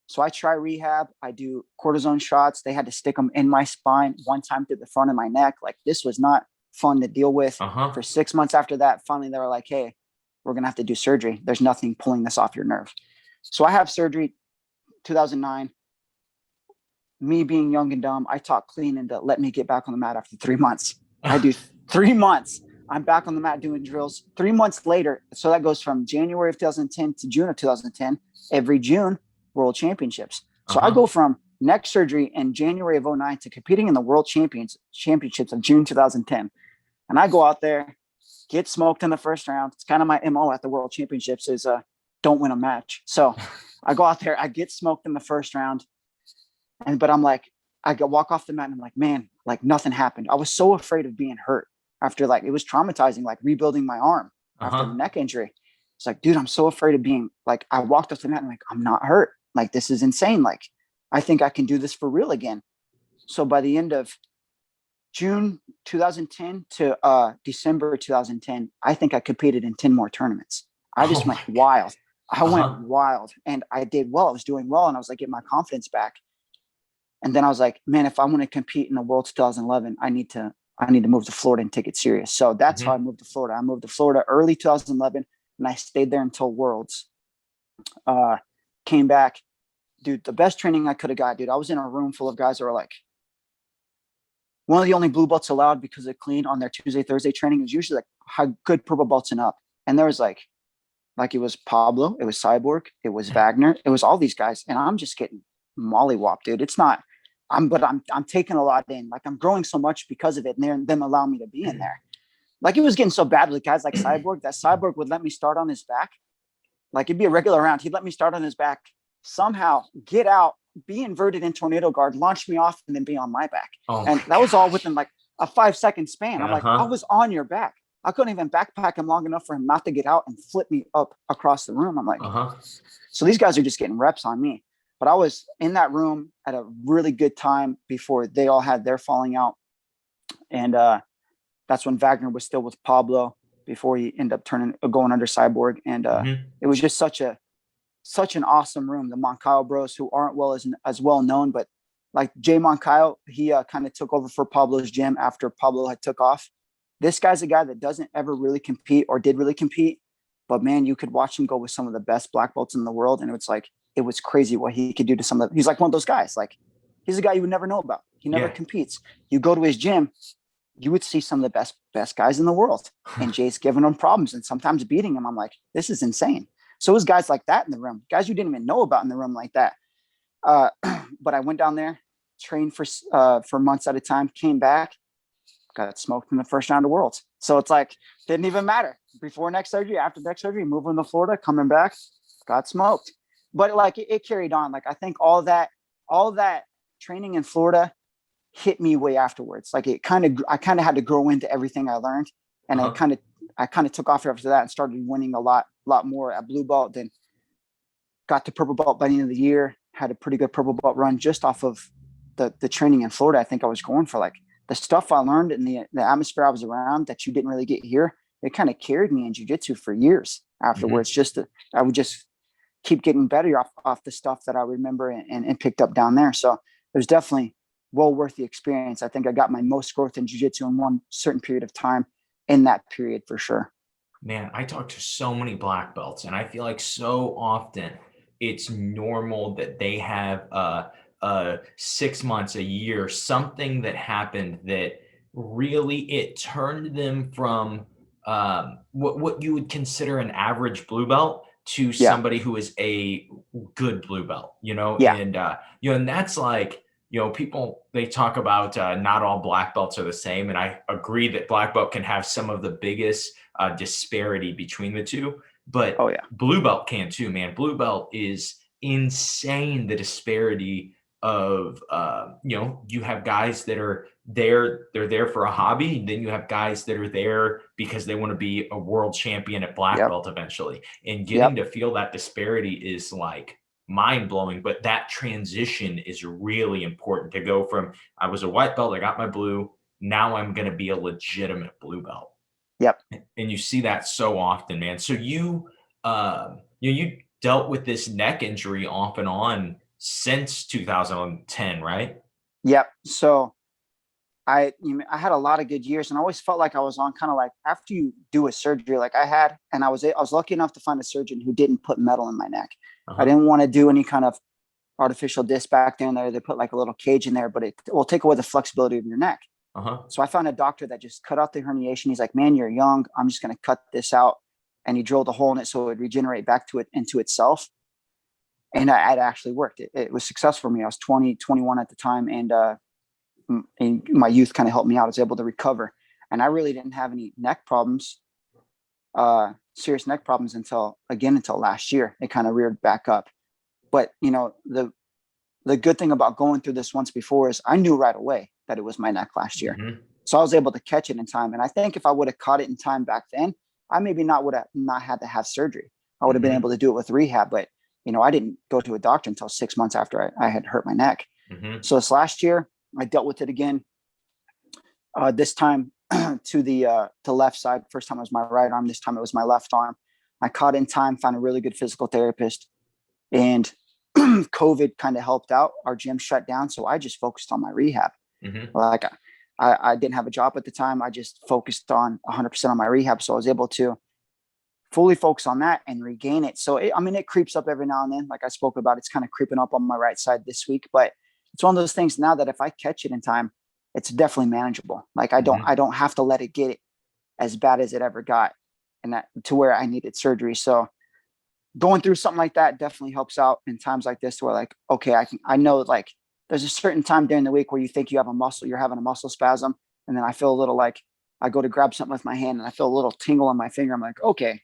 So I try rehab. I do cortisone shots. They had to stick them in my spine one time through the front of my neck. Like, this was not fun to deal with. Uh-huh. For 6 months after that, finally they were like, hey, we're going to have to do surgery. There's nothing pulling this off your nerve. So I have surgery 2009. Me being young and dumb, I talk clean into let me get back on the mat after 3 months. I do 3 months. I'm back on the mat doing drills. 3 months later, so that goes from January of 2010 to June of 2010. Every June, World Championships. So I Uh-huh. go from neck surgery in January of 09 to competing in the World Championships of June 2010. And I go out there, get smoked in the first round. It's kind of my MO at the World Championships is don't win a match. So I go out there, I get smoked in the first round. But I'm like, walk off the mat and I'm like, man, like nothing happened. I was so afraid of being hurt after, like, it was traumatizing, like rebuilding my arm after a Uh-huh. neck injury. It's like, dude, I'm so afraid of being like, I walked off the mat and like, I'm not hurt. Like, this is insane. Like, I think I can do this for real again. So by the end of June 2010 to December 2010, I think I competed in 10 more tournaments. I Oh just my went God. wild. I went Uh-huh. wild and I did well. I was doing well and I was like getting my confidence back. And then I was like, man, if I want to compete in the World 2011, I need to move to Florida and take it serious. So that's how I Mm-hmm. moved to Florida. I moved to Florida early 2011, and I stayed there until Worlds. Uh, Came back, dude. The best training I could have got, dude. I was in a room full of guys that were like, one of the only blue belts allowed because of clean on their Tuesday, Thursday training. It was usually like how good purple belts and up. And there was like it was Pablo, it was Cyborg, it was Wagner, it was all these guys, and I'm just getting mollywopped, dude. It's not. I'm taking a lot in. Like, I'm growing so much because of it, and them allowing me to be in there. Like, it was getting so bad with guys like Cyborg that Cyborg would let me start on his back. Like, it'd be a regular round. He'd let me start on his back, somehow get out, be inverted in tornado guard, launch me off, and then be on my back. Oh And my that was all gosh. within like a 5-second span. I'm like, I Uh-huh. was on your back. I couldn't even backpack him long enough for him not to get out and flip me up across the room. I'm like, Uh-huh. so these guys are just getting reps on me. But I was in that room at a really good time before they all had their falling out. And that's when Wagner was still with Pablo before he ended up going under Cyborg. And Mm-hmm. it was just such an awesome room. The Moncayo bros, who aren't as well known, but like Jay Moncayo, he kind of took over for Pablo's gym after Pablo had took off. This guy's a guy that doesn't ever really compete or did really compete, but man, you could watch him go with some of the best black belts in the world, and it was crazy what he could do to some of. He's like one of those guys. Like, he's a guy you would never know about. He never Yeah. competes. You go to his gym, you would see some of the best guys in the world, and Jay's giving him problems and sometimes beating him. I'm like, this is insane. So it was guys like that in the room, guys you didn't even know about in the room like that. Uh, but I went down there, trained for months at a time, came back, got smoked in the first round of Worlds. So it's like, didn't even matter. Before next surgery, after next surgery, moving to Florida, coming back, got smoked. But like, it carried on. Like, I think all that training in Florida hit me way afterwards. Like, I kind of had to grow into everything I learned, and Uh-huh. I kind of took off after that and started winning a lot more at blue belt. Then got to purple belt by the end of the year. Had a pretty good purple belt run just off of the training in Florida. I think I was going for like the stuff I learned in the atmosphere I was around that you didn't really get here. It kind of carried me in jiu-jitsu for years Mm-hmm. afterwards. I would just keep getting better off the stuff that I remember and picked up down there. So it was definitely well worth the experience. I think I got my most growth in jiu-jitsu in one certain period of time in that period for sure. Man, I talk to so many black belts, and I feel like so often it's normal that they have 6 months, a year, something that happened that really it turned them from what you would consider an average blue belt to Yeah. somebody who is a good blue belt, Yeah. and that's like, people, they talk about not all black belts are the same, and I agree that black belt can have some of the biggest disparity between the two, but Oh yeah. blue belt can too, man. Blue belt is insane, the disparity of, you have guys that are there, they're there for a hobby. And then you have guys that are there because they want to be a world champion at black Yep. belt eventually. And getting Yep. to feel that disparity is like mind blowing, but that transition is really important to go from, I was a white belt, I got my blue. Now I'm going to be a legitimate blue belt. Yep. And you see that so often, man. So you dealt with this neck injury off and on since 2010, right? Yep. So I had a lot of good years, and I always felt like I was on kind of like after you do a surgery, like I had, and I was lucky enough to find a surgeon who didn't put metal in my neck. I didn't want to do any kind of artificial disc back there. They put like a little cage in there, but it will take away the flexibility of your neck. So I found a doctor that just cut out the herniation. He's like, man, you're young. I'm just going to cut this out. And he drilled a hole in it so it would regenerate back to it into itself. And it actually worked. It was successful for me. I was 20, 21 at the time. And my youth kind of helped me out. I was able to recover. And I really didn't have any neck problems, serious neck problems until last year. It kind of reared back up. But, the good thing about going through this once before is I knew right away that it was my neck last year. So I was able to catch it in time. And I think if I would have caught it in time back then, I maybe would have not had to have surgery. I would have been able to do it with rehab. But, I didn't go to a doctor until 6 months after I had hurt my neck. So this last year, I dealt with it again. This time to the left side. First time it was my right arm. This time it was my left arm. I caught it in time, found a really good physical therapist. And COVID kind of helped out. Our gym shut down. So I just focused on my rehab. Like I didn't have a job at the time. I just focused on 100% on my rehab. So I was able to fully focus on that and regain it. So, it creeps up every now and then. Like I spoke about, it's kind of creeping up on my right side this week, but it's one of those things now that if I catch it in time, it's definitely manageable. Like I don't have to let it get it as bad as it ever got, and that to where I needed surgery. So going through something like that definitely helps out in times like this where like, okay, I know like there's a certain time during the week where you think you're having a muscle spasm. And then I feel a little like I go to grab something with my hand and I feel a little tingle on my finger. I'm like, okay,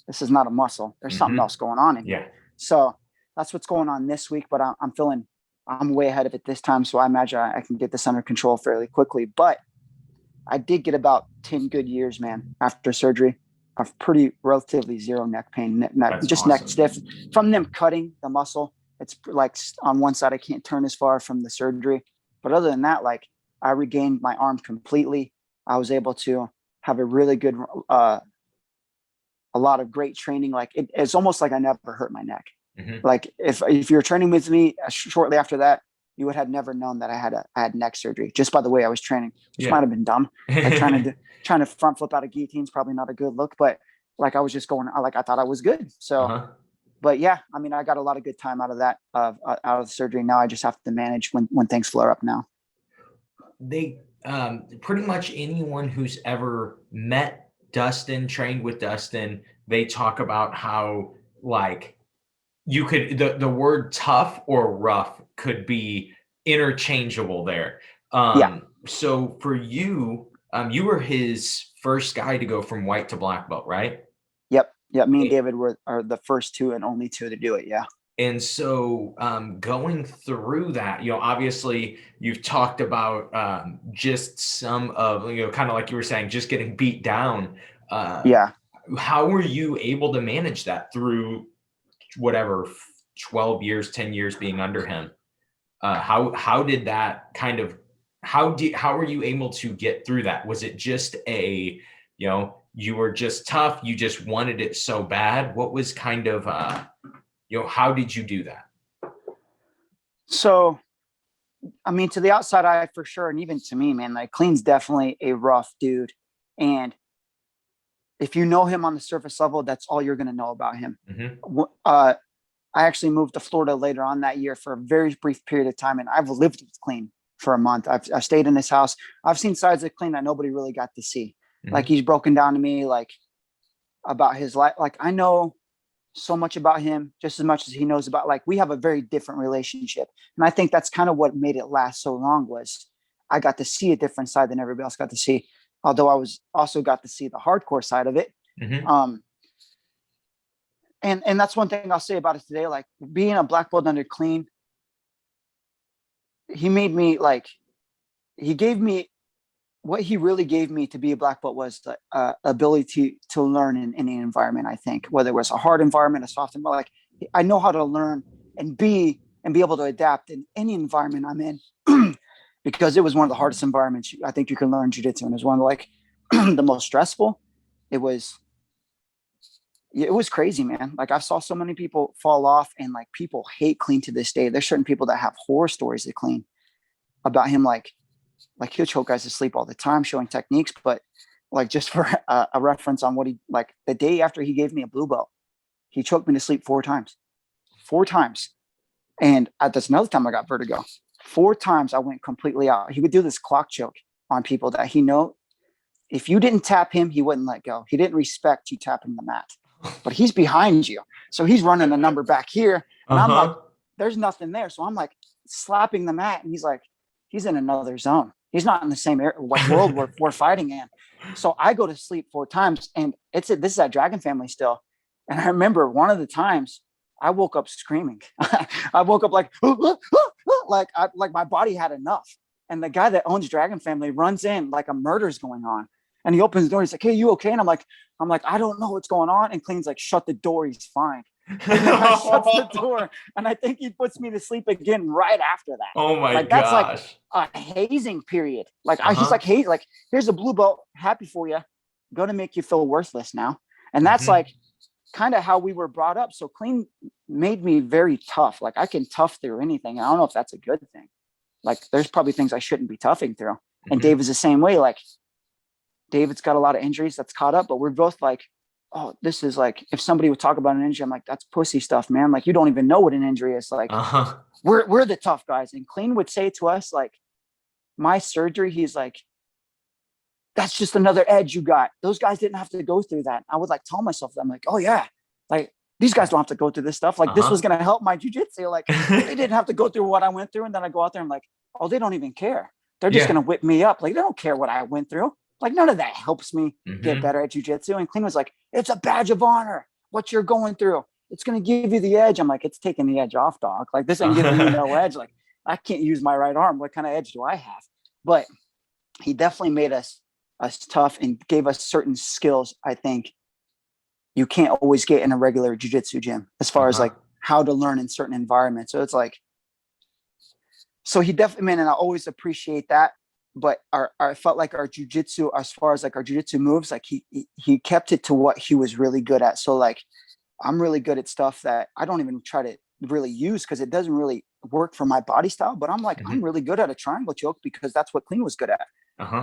this is not a muscle. There's something else going on in here. So that's what's going on this week, but I'm way ahead of it this time. So I imagine I can get this under control fairly quickly, but I did get about 10 good years, man, after surgery of pretty relatively zero neck pain, neck stiff from them cutting the muscle. It's like on one side, I can't turn as far from the surgery, but other than that, like I regained my arm completely. I was able to have a really good, a lot of great training. Like it's almost like I never hurt my neck. Like if you're training with me shortly after that, you would have never known that I had neck surgery just by the way I was training, which might have been dumb. Like trying to front flip out of guillotine is probably not a good look, but like I was just going, like I thought I was good. So, but yeah, I got a lot of good time out of that, out of the surgery. Now I just have to manage when things flare up now. They pretty much anyone who's ever met Dustin, trained with Dustin, they talk about how like you could the word tough or rough could be interchangeable there. So for you, you were his first guy to go from white to black belt, right? Yep. Me and David are the first two and only two to do it. Yeah. And so going through that, obviously you've talked about just some of, kind of like you were saying, just getting beat down. How were you able to manage that through whatever 12 years, 10 years being under him? How did that kind of, how were you able to get through that? Was it just you were just tough, you just wanted it so bad? What was kind of, how did you do that? So, to the outside eye for sure. And even to me, man, like Clean's definitely a rough dude. And if you know him on the surface level, that's all you're going to know about him. I actually moved to Florida later on that year for a very brief period of time. And I've lived with Clean for a month. I've stayed in his house. I've seen sides of Clean that nobody really got to see. Like he's broken down to me, like about his life. Like I know so much about him, just as much as he knows about, like we have a very different relationship. And I think that's kind of what made it last so long was I got to see a different side than everybody else got to see. Although I was also got to see the hardcore side of it. And that's one thing I'll say about it today. Like being a black belt under Clean, he made me like, he gave me what he really gave me to be a black belt was the ability to learn in any environment. I think whether it was a hard environment, a soft environment, like I know how to learn and be able to adapt in any environment I'm in. Because it was one of the hardest environments I think you can learn jiu-jitsu, and it was one of the, like the most stressful. It was crazy, man. Like I saw so many people fall off, and like people hate Clean to this day. There's certain people that have horror stories to Clean about him, like he'll choke guys to sleep all the time, showing techniques. But like just for a reference on what he, like the day after he gave me a blue belt, he choked me to sleep 4 times. And that's another time I got vertigo. 4 times I went completely out. He would do this clock choke on people that he know if you didn't tap him, he wouldn't let go. He didn't respect you tapping the mat. But he's behind you. So he's running a number back here. And I'm like, there's nothing there. So I'm like slapping the mat. And he's like, he's in another zone. He's not in the same world we're fighting in. So I go to sleep 4 times. And this is at Dragon Family still. And I remember one of the times I woke up screaming. I woke up like, like my body had enough. And the guy that owns Dragon Family runs in like a murder's going on. And he opens the door. He's like, "Hey, you okay?" And I'm like, I don't know what's going on. And Clean's like, "Shut the door. He's fine." And I shuts the door. And I think he puts me to sleep again right after that. Oh my like, gosh. That's like a hazing period. Like he's like, "Hey, like here's a blue belt. Happy for you. Going to make you feel worthless now." And that's like kind of how we were brought up. So Clean made me very tough. Like I can tough through anything. I don't know if that's a good thing. Like there's probably things I shouldn't be toughing through. And Dave is the same way. Like David's got a lot of injuries that's caught up, but we're both like, oh, this is like, if somebody would talk about an injury, I'm like, that's pussy stuff, man. Like you don't even know what an injury is. Like we're the tough guys. And Clean would say to us, like my surgery, he's like, that's just another edge you got. Those guys didn't have to go through that. I would like tell myself that. I'm like, oh yeah, like these guys don't have to go through this stuff. Like this was going to help my jiu-jitsu. Like they didn't have to go through what I went through. And then I go out there and like, oh, they don't even care. They're just going to whip me up. Like they don't care what I went through. Like none of that helps me get better at jiu-jitsu. And Clean was like, it's a badge of honor. What you're going through. It's going to give you the edge. I'm like, it's taking the edge off, dog. Like this ain't giving me no edge. Like I can't use my right arm. What kind of edge do I have? But he definitely made us tough and gave us certain skills. I think you can't always get in a regular jiu-jitsu gym as far as like how to learn in certain environments. So it's like, so he definitely, man, and I always appreciate that. But I felt like our jiu-jitsu, as far as like our jiu-jitsu moves, like he kept it to what he was really good at. So like, I'm really good at stuff that I don't even try to really use because it doesn't really work for my body style. But I'm like, I'm really good at a triangle choke because that's what Clean was good at.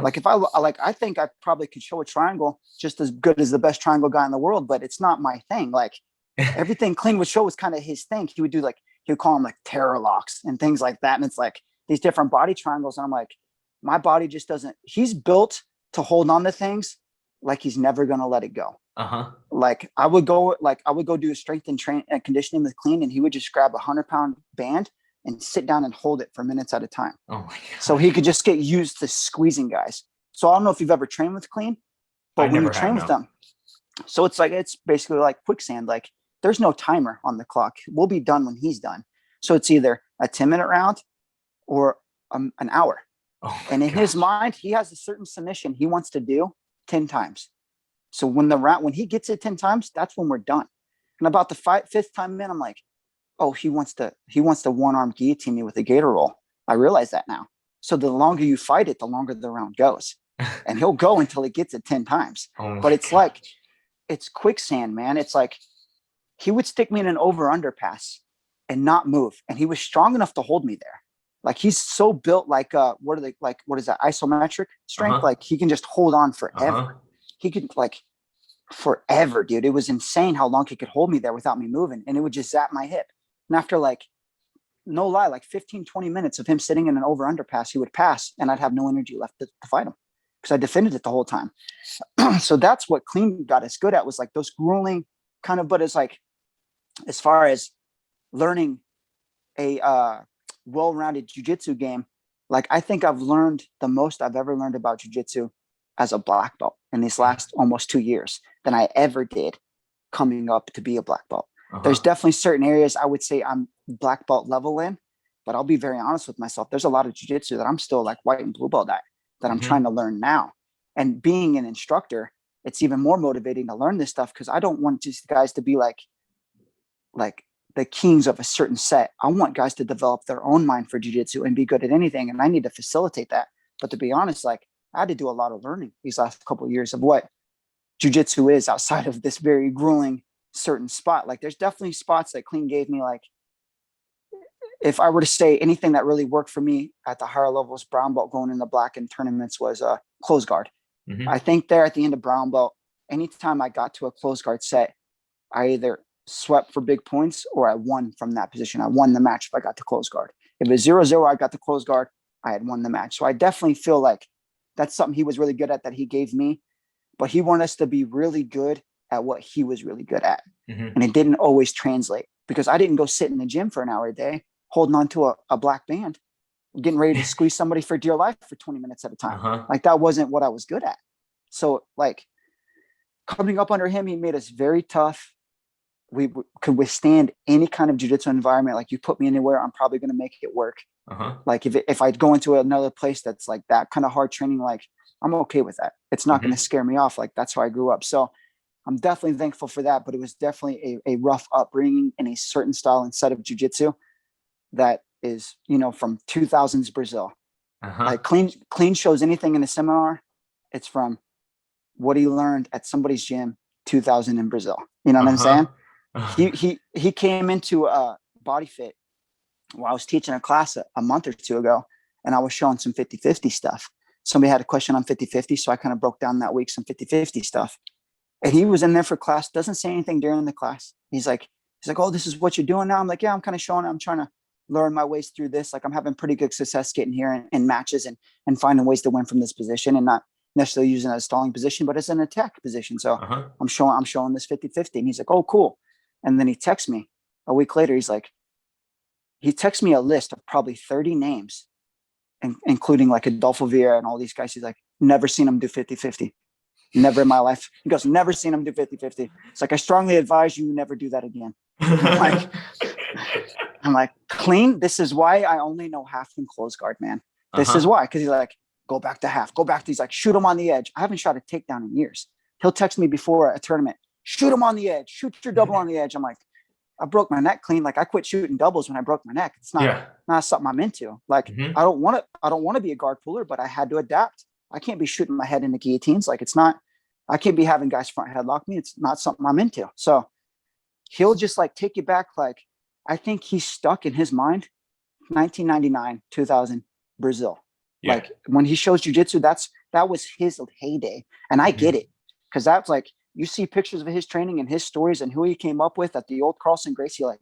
Like if I think I probably could show a triangle just as good as the best triangle guy in the world, but it's not my thing. Like everything Clean would show was kind of his thing. He would do like, he would call them like terror locks and things like that. And it's like these different body triangles. And I'm like, my body just doesn't, he's built to hold on to things like he's never going to let it go. Like I would go do a strength and conditioning with Clean, and he would just grab 100-pound band and sit down and hold it for minutes at a time. Oh my God. So he could just get used to squeezing guys. So I don't know if you've ever trained with Clean, but when you train with them, so it's like, it's basically like quicksand. Like there's no timer on the clock. We'll be done when he's done. So it's either a 10-minute round or an hour. And in his mind, he has a certain submission he wants to do 10 times. So when he gets it 10 times, that's when we're done. And about the fifth time in, I'm like, oh, he wants to one-arm guillotine me with a gator roll. I realize that now. So the longer you fight it, the longer the round goes. And he'll go until he gets it 10 times. But it's like, it's quicksand, man. It's like he would stick me in an over-under pass and not move. And he was strong enough to hold me there. Like he's so built like what is that, isometric strength? Like he can just hold on forever. He could like forever, dude. It was insane how long he could hold me there without me moving, and it would just zap my hip. And after like, no lie, like 15-20 minutes of him sitting in an over underpass, he would pass and I'd have no energy left to fight him because I defended it the whole time. So that's what Clean got us good at, was like those grueling kind of, but it's like, as far as learning a well-rounded jiu-jitsu game, like I think I've learned the most I've ever learned about jiu-jitsu as a black belt in these last almost 2 years than I ever did coming up to be a black belt. There's definitely certain areas I would say I'm black belt level in, but I'll be very honest with myself. There's a lot of jiu-jitsu that I'm still like white and blue belt at that I'm trying to learn now. And being an instructor, it's even more motivating to learn this stuff because I don't want just guys to be like the kings of a certain set. I want guys to develop their own mind for jiu-jitsu and be good at anything. And I need to facilitate that. But to be honest, like I had to do a lot of learning these last couple of years of what jiu-jitsu is outside of this very grueling certain spot. Like there's definitely spots that Clean gave me. Like if I were to say anything that really worked for me at the higher levels, brown belt going in the black in tournaments was a close guard. I think there at the end of brown belt, anytime I got to a close guard set, I either swept for big points or I won from that position. I won the match if I got to close guard. If it was 0-0, I got to close guard, I had won the match. So I definitely feel like that's something he was really good at that he gave me, but he wanted us to be really good at what he was really good at. And it didn't always translate because I didn't go sit in the gym for an hour a day holding on to a black band, getting ready to squeeze somebody for dear life for 20 minutes at a time. Like that wasn't what I was good at. So like coming up under him, he made us very tough. We could withstand any kind of jiu-jitsu environment. Like you put me anywhere, I'm probably going to make it work. Like if I'd go into another place that's like that kind of hard training, like I'm okay with that. It's not going to scare me off. Like that's how I grew up. So I'm definitely thankful for that, but it was definitely a rough upbringing in a certain style and set of jiu-jitsu that is, you know, from 2000s Brazil. Like clean shows anything in a seminar, it's from what he learned at somebody's gym 2000 in Brazil. You know what I'm saying? He came into Body Fit while I was teaching a class a month or two ago, and I was showing some 50-50 stuff. Somebody had a question on 50-50, so I kind of broke down that week some 50-50 stuff. And he was in there for class, doesn't say anything during the class. He's like, oh, this is what you're doing now? I'm like, yeah, I'm kind of showing it. I'm trying to learn my ways through this. Like I'm having pretty good success getting here in matches and finding ways to win from this position and not necessarily using it as a stalling position, but as an attack position. So I'm showing this 50-50. And he's like, oh, cool. And then he texts me a week later. He texts me a list of probably 30 names, including like Adolfo Vieira and all these guys. He's like, never seen him do 50-50. Never in my life. He goes, never seen him do 50-50. It's like, I strongly advise you never do that again. I'm like, clean. This is why I only know half in close guard, man. This is why. Cause he's like, go back to half, he's like, shoot him on the edge. I haven't shot a takedown in years. He'll text me before a tournament, shoot him on the edge, shoot your double on the edge. I'm like, I broke my neck clean. Like I quit shooting doubles when I broke my neck. It's not something I'm into. Like I don't want to be a guard puller, but I had to adapt. I can't be shooting my head into guillotines. Like I can't be having guys front headlock me. It's not something I'm into. So he'll just like take you back. Like I think he's stuck in his mind, 1999, 2000, Brazil. Like when he shows jiu-jitsu, that was his heyday. And I get it. Cause that's like, you see pictures of his training and his stories and who he came up with at the old Carlson Gracie, like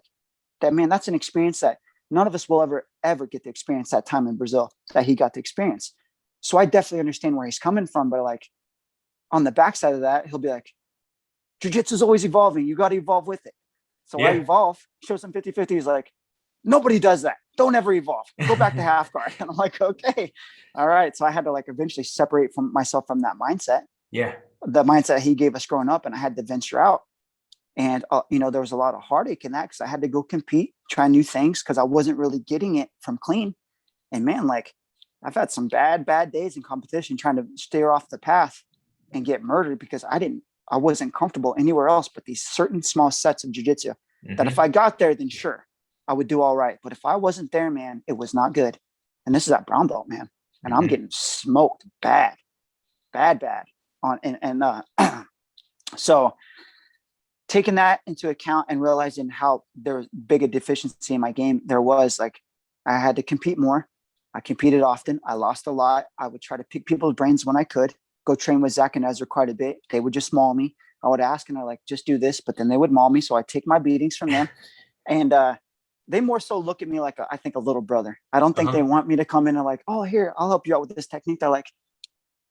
that, man, that's an experience that none of us will ever get to experience that time in Brazil that he got to experience. So I definitely understand where he's coming from, but like on the backside of that, he'll be like, jiu-jitsu is always evolving. You got to evolve with it. So I evolve, show some 50-50. He's like, nobody does that. Don't ever evolve. Go back to half guard. And I'm like, okay, all right. So I had to like eventually separate from myself from that mindset. The mindset he gave us growing up, and I had to venture out. And, you know, there was a lot of heartache in that because I had to go compete, try new things because I wasn't really getting it from clean. And man, like I've had some bad days in competition trying to steer off the path and get murdered because I wasn't comfortable anywhere else but these certain small sets of jiu-jitsu that if I got there, then sure, I would do all right. But if I wasn't there, man, it was not good. And this is at brown belt, man. And I'm getting smoked bad on, so taking that into account and realizing how there was big a deficiency in my game, there was like, I had to compete more. I competed often. I lost a lot. I would try to pick people's brains when I could. Go train with Zach and Ezra quite a bit. They would just maul me. I would ask and I like, just do this, but then they would maul me. So I take my beatings from them. And they more so look at me like, I think a little brother. I don't think they want me to come in and like, oh, here, I'll help you out with this technique. They're like,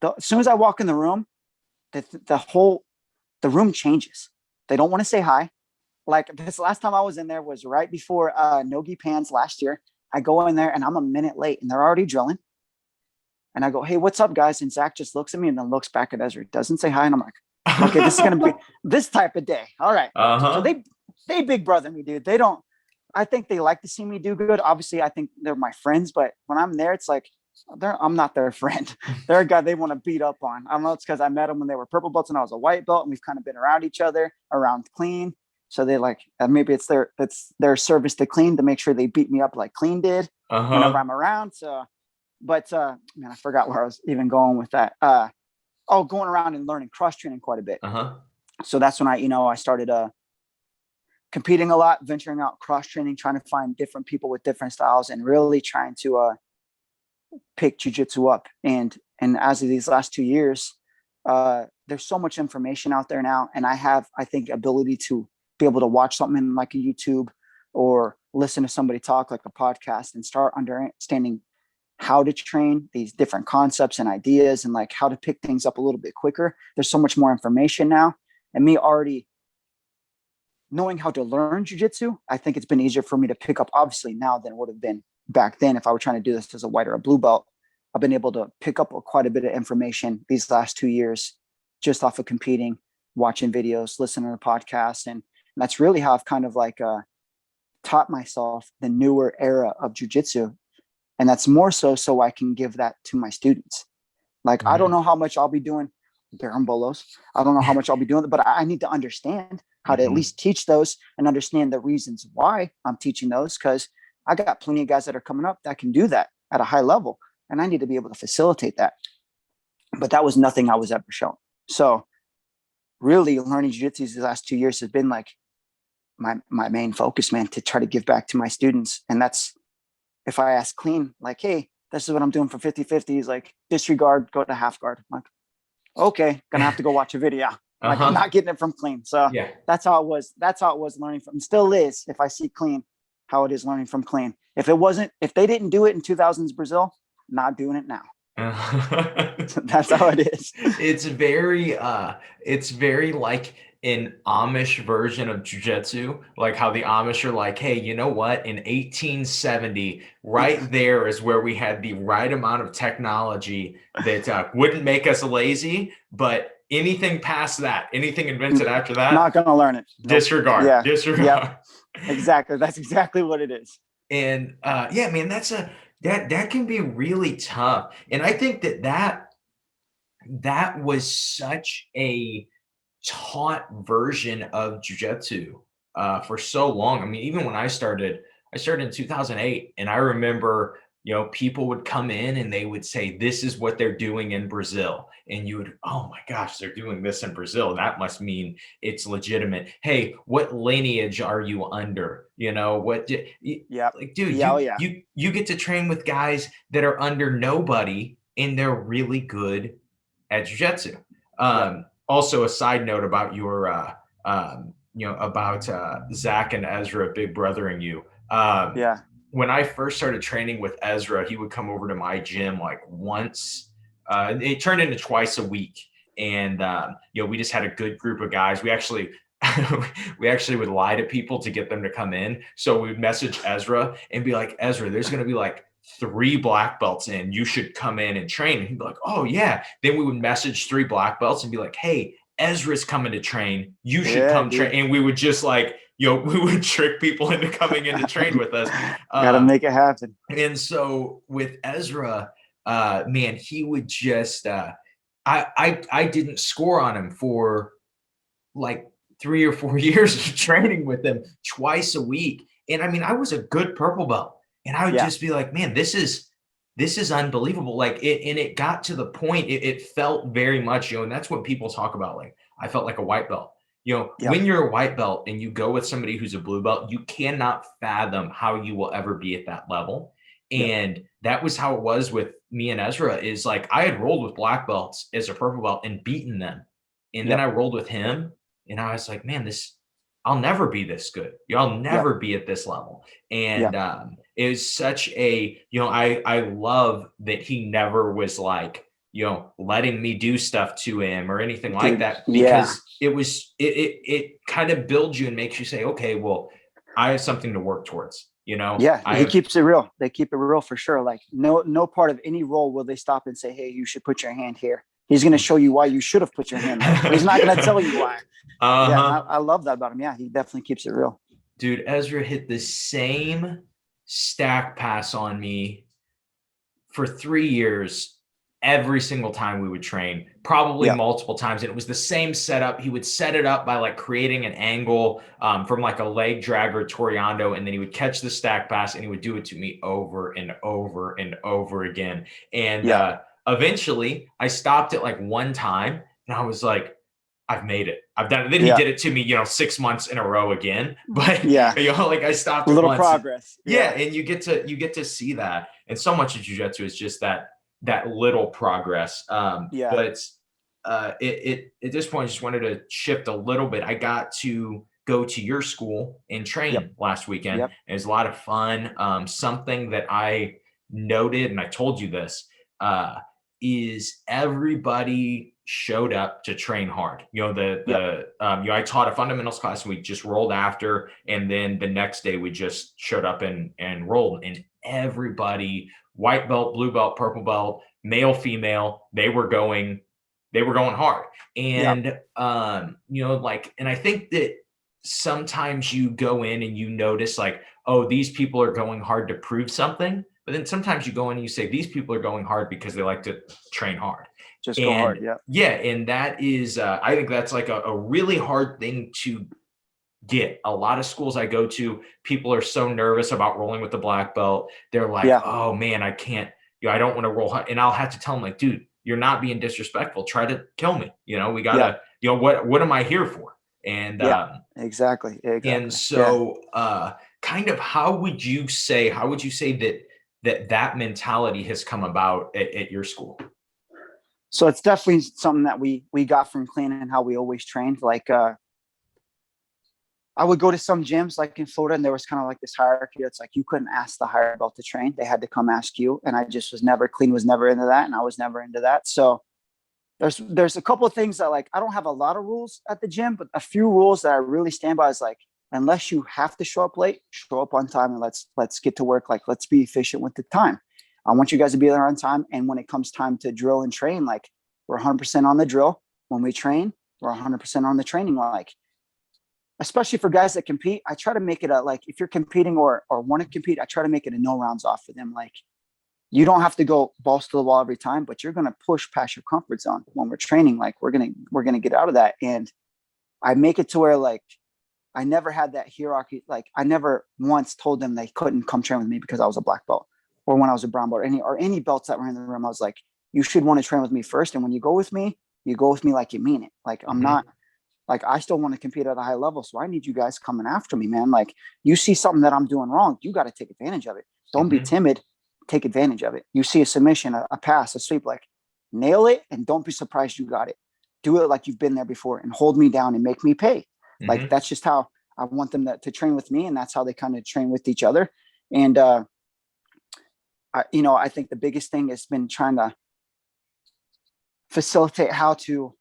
as soon as I walk in the room, the room changes. They don't want to say hi. Like this last time I was in there was right before Nogi Pans last year. I go in there and I'm a minute late and they're already drilling. And I go, hey, what's up, guys? And Zach just looks at me and then looks back at Ezra. Doesn't say hi. And I'm like, okay, this is going to be this type of day. All right. So they big brother me, dude. They don't, I think they like to see me do good. Obviously, I think they're my friends, but when I'm there, it's like I'm not their friend. They're a guy they want to beat up on. I don't know. It's because I met them when they were purple belts and I was a white belt, and we've kind of been around each other, around clean. So they like maybe it's their service to clean to make sure they beat me up like clean did whenever I'm around. So, but man, I forgot where I was even going with that. Going around and learning cross training quite a bit. So that's when I started competing a lot, venturing out cross training, trying to find different people with different styles, and really trying to pick jiu-jitsu up. And as of these last 2 years, there's so much information out there now, and I think ability to be able to watch something like a YouTube or listen to somebody talk like a podcast and start understanding how to train these different concepts and ideas and like how to pick things up a little bit quicker. There's so much more information now, and me already knowing how to learn jiu-jitsu, I think it's been easier for me to pick up obviously now than it would have been back then. If I were trying to do this as a white or a blue belt, I've been able to pick up quite a bit of information these last 2 years just off of competing, watching videos, listening to podcasts. And that's really how I've kind of like taught myself the newer era of jiu-jitsu. And that's more so I can give that to my students. Like, I don't know how much I'll be doing barambolos. I don't know how much I'll be doing, but I need to understand how to at least teach those and understand the reasons why I'm teaching those. Cause I got plenty of guys that are coming up that can do that at a high level. And I need to be able to facilitate that. But that was nothing I was ever shown. So really learning jiu-jitsu these last 2 years has been like my main focus, man, to try to give back to my students. And that's, if I ask clean, like, hey, this is what I'm doing for 50-50. He's like, disregard, go to half guard. I'm like, okay, gonna have to go watch a video. Like, I'm not getting it from clean. So that's how it was. That's how it was learning from, still is, if I see clean, how it is learning from clean. If they didn't do it in 2000s Brazil, not doing it now. That's how it is. It's very like an Amish version of jiu-jitsu, like how the Amish are like, hey, you know what? In 1870, right there is where we had the right amount of technology that wouldn't make us lazy, but anything past that, anything invented after that, not gonna learn it. Disregard. Yeah. Disregard. Yep. Exactly. That's exactly what it is. And yeah, man, that can be really tough. And I think that was such a taught version of jiu-jitsu for so long. I mean, even when I started in 2008, and I remember, people would come in and they would say, this is what they're doing in Brazil. And you would, oh my gosh, they're doing this in Brazil. That must mean it's legitimate. Hey, what lineage are you under? Like, dude, you get to train with guys that are under nobody, and they're really good at jiu-jitsu. Also, a side note about your, about Zach and Ezra big brothering you. When I first started training with Ezra, he would come over to my gym like once. It turned into twice a week, and we just had a good group of guys. We actually would lie to people to get them to come in. So we would message Ezra and be like, Ezra, there's going to be like 3 black belts in. You should come in and train. And he'd be like, oh yeah. Then we would message 3 black belts and be like, hey, Ezra's coming to train. You should come train. And we would just like, we would trick people into coming in to train with us. Gotta make it happen. And so with Ezra, man, he would just, I didn't score on him for like 3 or 4 years of training with him twice a week. And I mean, I was a good purple belt, and I would just be like, man, this is unbelievable. Like it got to the point, it felt very much, and that's what people talk about. Like, I felt like a white belt. When you're a white belt and you go with somebody who's a blue belt, you cannot fathom how you will ever be at that level. And that was how it was with me and Ezra, is like, I had rolled with black belts as a purple belt and beaten them. And then I rolled with him, and I was like, man, I'll never be this good. I'll never be at this level. And it was such a, I love that he never was like, letting me do stuff to him or anything like that, because it kind of builds you and makes you say, okay, well, I have something to work towards, he keeps it real. They keep it real for sure. Like no part of any role will they stop and say, hey, you should put your hand here. He's going to show you why you should have put your hand there. He's not going to tell you why. I love that about him. Yeah, he definitely keeps it real. Dude, Ezra hit the same stack pass on me for 3 years. Every single time we would train, probably multiple times. And it was the same setup. He would set it up by like creating an angle from like a leg drag or Toriando, and then he would catch the stack pass and he would do it to me over and over and over again. And eventually I stopped it like one time and I was like, I've made it. I've done it. Then he did it to me, 6 months in a row again. But like I stopped a little once. Progress. And you get to see that. And so much of jiu-jitsu is just that little progress. But at this point, I just wanted to shift a little bit. I got to go to your school and train last weekend. It was a lot of fun. Something that I noted, and I told you this, is everybody showed up to train hard. I taught a fundamentals class and we just rolled after, and then the next day we just showed up and rolled, and everybody, white belt, blue belt, purple belt, male, female, they were going hard. And and I think that sometimes you go in and you notice like, oh, these people are going hard to prove something. But then sometimes you go in and you say, these people are going hard because they like to train hard. Just go hard. And that is, I think that's like a really hard thing to get. A lot of schools I go to, people are so nervous about rolling with the black belt. They're like, oh man, I can't, I don't want to roll hard. And I'll have to tell them like, dude, you're not being disrespectful. Try to kill me. We gotta, what am I here for? And exactly. And so kind of how would you say that mentality has come about at your school? So it's definitely something that we got from clean and how we always trained. Like I would go to some gyms like in Florida, and there was kind of like this hierarchy. It's like you couldn't ask the higher belt to train; they had to come ask you. And I just was never into that, and I was never into that. So there's a couple of things that like I don't have a lot of rules at the gym, but a few rules that I really stand by is like, unless you have to show up late, show up on time, and let's get to work. Like, let's be efficient with the time. I want you guys to be there on time. And when it comes time to drill and train, like we're 100% on the drill. When we train, we're 100% on the training. Like, especially for guys that compete, I try to make it like, if you're competing or want to compete, I try to make it a no rounds off for them. Like, you don't have to go balls to the wall every time, but you're going to push past your comfort zone when we're training. Like, we're going to get out of that. And I make it to where like, I never had that hierarchy. Like, I never once told them they couldn't come train with me because I was a black belt, or when I was a brown belt, or any belts that were in the room. I was like, you should want to train with me first. And when you go with me like you mean it. Like, I'm not like, I still want to compete at a high level. So I need you guys coming after me, man. Like, you see something that I'm doing wrong, you got to take advantage of it. Don't be timid. Take advantage of it. You see a submission, a pass, a sweep, like nail it. And don't be surprised you got it. Do it like you've been there before and hold me down and make me pay. Like, that's just how I want them to train with me. And that's how they kind of train with each other. And, I think the biggest thing has been trying to facilitate how to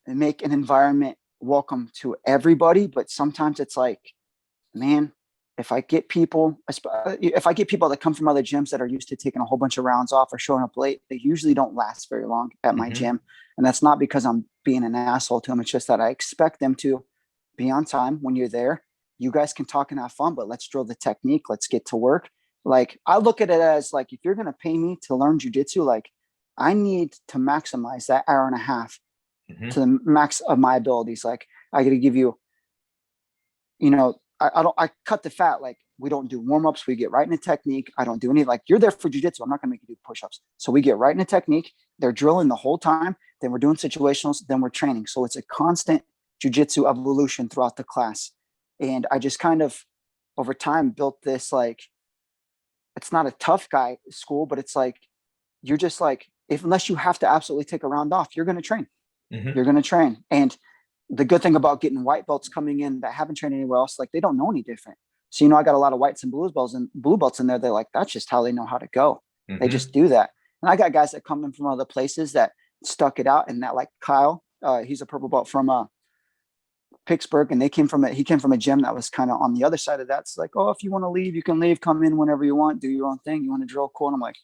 make an environment welcome to everybody. But sometimes it's like, man, if I get people that come from other gyms that are used to taking a whole bunch of rounds off or showing up late, they usually don't last very long at my gym. And that's not because I'm being an asshole to them. It's just that I expect them to be on time. When you're there, you guys can talk and have fun, but let's drill the technique. Let's get to work. Like, I look at it as like, if you're going to pay me to learn jiu-jitsu, like, I need to maximize that hour and a half to the max of my abilities. Like, I got to give you, I cut the fat. Like, we don't do warm-ups. We get right into technique. I don't do any, like, you're there for jiu-jitsu. I'm not going to make you do push-ups. So we get right into technique. They're drilling the whole time. Then we're doing situationals. Then we're training. So it's a constant jiu-jitsu evolution throughout the class. And I just kind of over time built this, like, it's not a tough guy school, but it's like, you're just like, unless you have to absolutely take a round off, you're going to train. You're going to train. And the good thing about getting white belts coming in that haven't trained anywhere else, like, they don't know any different. So, I got a lot of whites and blue belts in there. They're like, that's just how they know how to go. They just do that. And I got guys that come in from other places that stuck it out. And that, like Kyle, he's a purple belt from Pittsburgh, and he came from a gym that was kind of on the other side of that. It's like, oh, if you want to leave, you can leave, come in whenever you want, do your own thing. You want to drill, cool. And I'm like,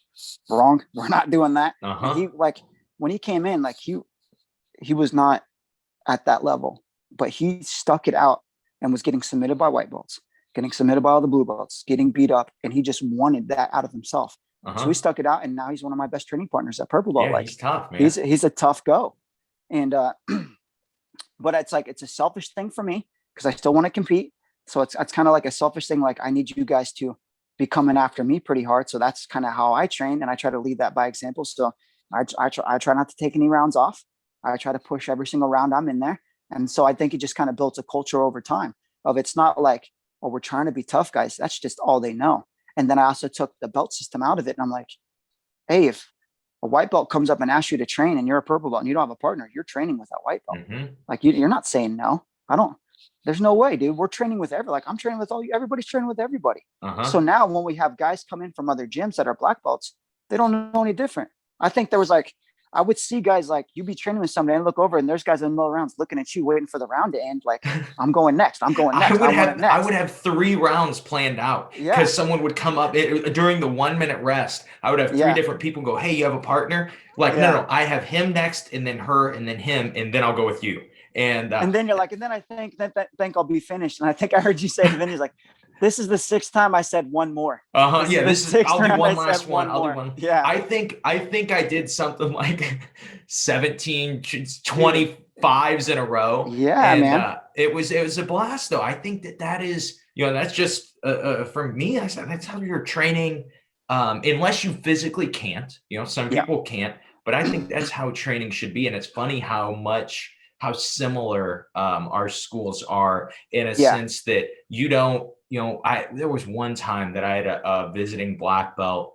wrong. We're not doing that. And he, like, when he came in, like, he was not at that level, but he stuck it out and was getting submitted by white belts. getting submitted by all the blue belts, getting beat up, and he just wanted that out of himself. So he stuck it out, and now he's one of my best training partners at purple belt. Yeah, like he's tough, man. He's a tough go, and but it's like it's a selfish thing for me because I still want to compete. So it's kind of like a selfish thing. Like I need you guys to be coming after me pretty hard. So that's kind of how I train, and I try to lead that by example. So I try not to take any rounds off. I try to push every single round I'm in there, and so I think it just kind of builds a culture over time of it's not like, oh, we're trying to be tough guys. That's just all they know. And then I also took the belt system out of it, and I'm like, hey, if a white belt comes up and asks you to train and you're a purple belt and you don't have a partner, you're training with that white belt. Like you're not saying no. There's no way, dude. We're training with I'm training with everybody's training with everybody. So now when we have guys come in from other gyms that are black belts, they don't know any different. I think there was I would see guys like you be training with somebody and look over and there's guys in the lower rounds looking at you, waiting for the round to end. Like I'm going next. I would have 3 rounds planned out because someone would come up during the 1 minute rest. I would have 3 different people go, hey, you have a partner? Like, no, I have him next and then her and then him. And then I'll go with you. And then you're like, and then I think I'll be finished. And I think I heard you say to Vinny's like, this is the 6th time I said one more. I'll do one last one. I'll do one. Yeah. I think I did something like 17, 25s in a row. Yeah, and, man. It was a blast though. I think that is, that's just for me, that's how you're training. Unless you physically can't, some people can't, but I think that's how training should be. And it's funny how similar our schools are in a sense that you don't, there was one time that I had a visiting black belt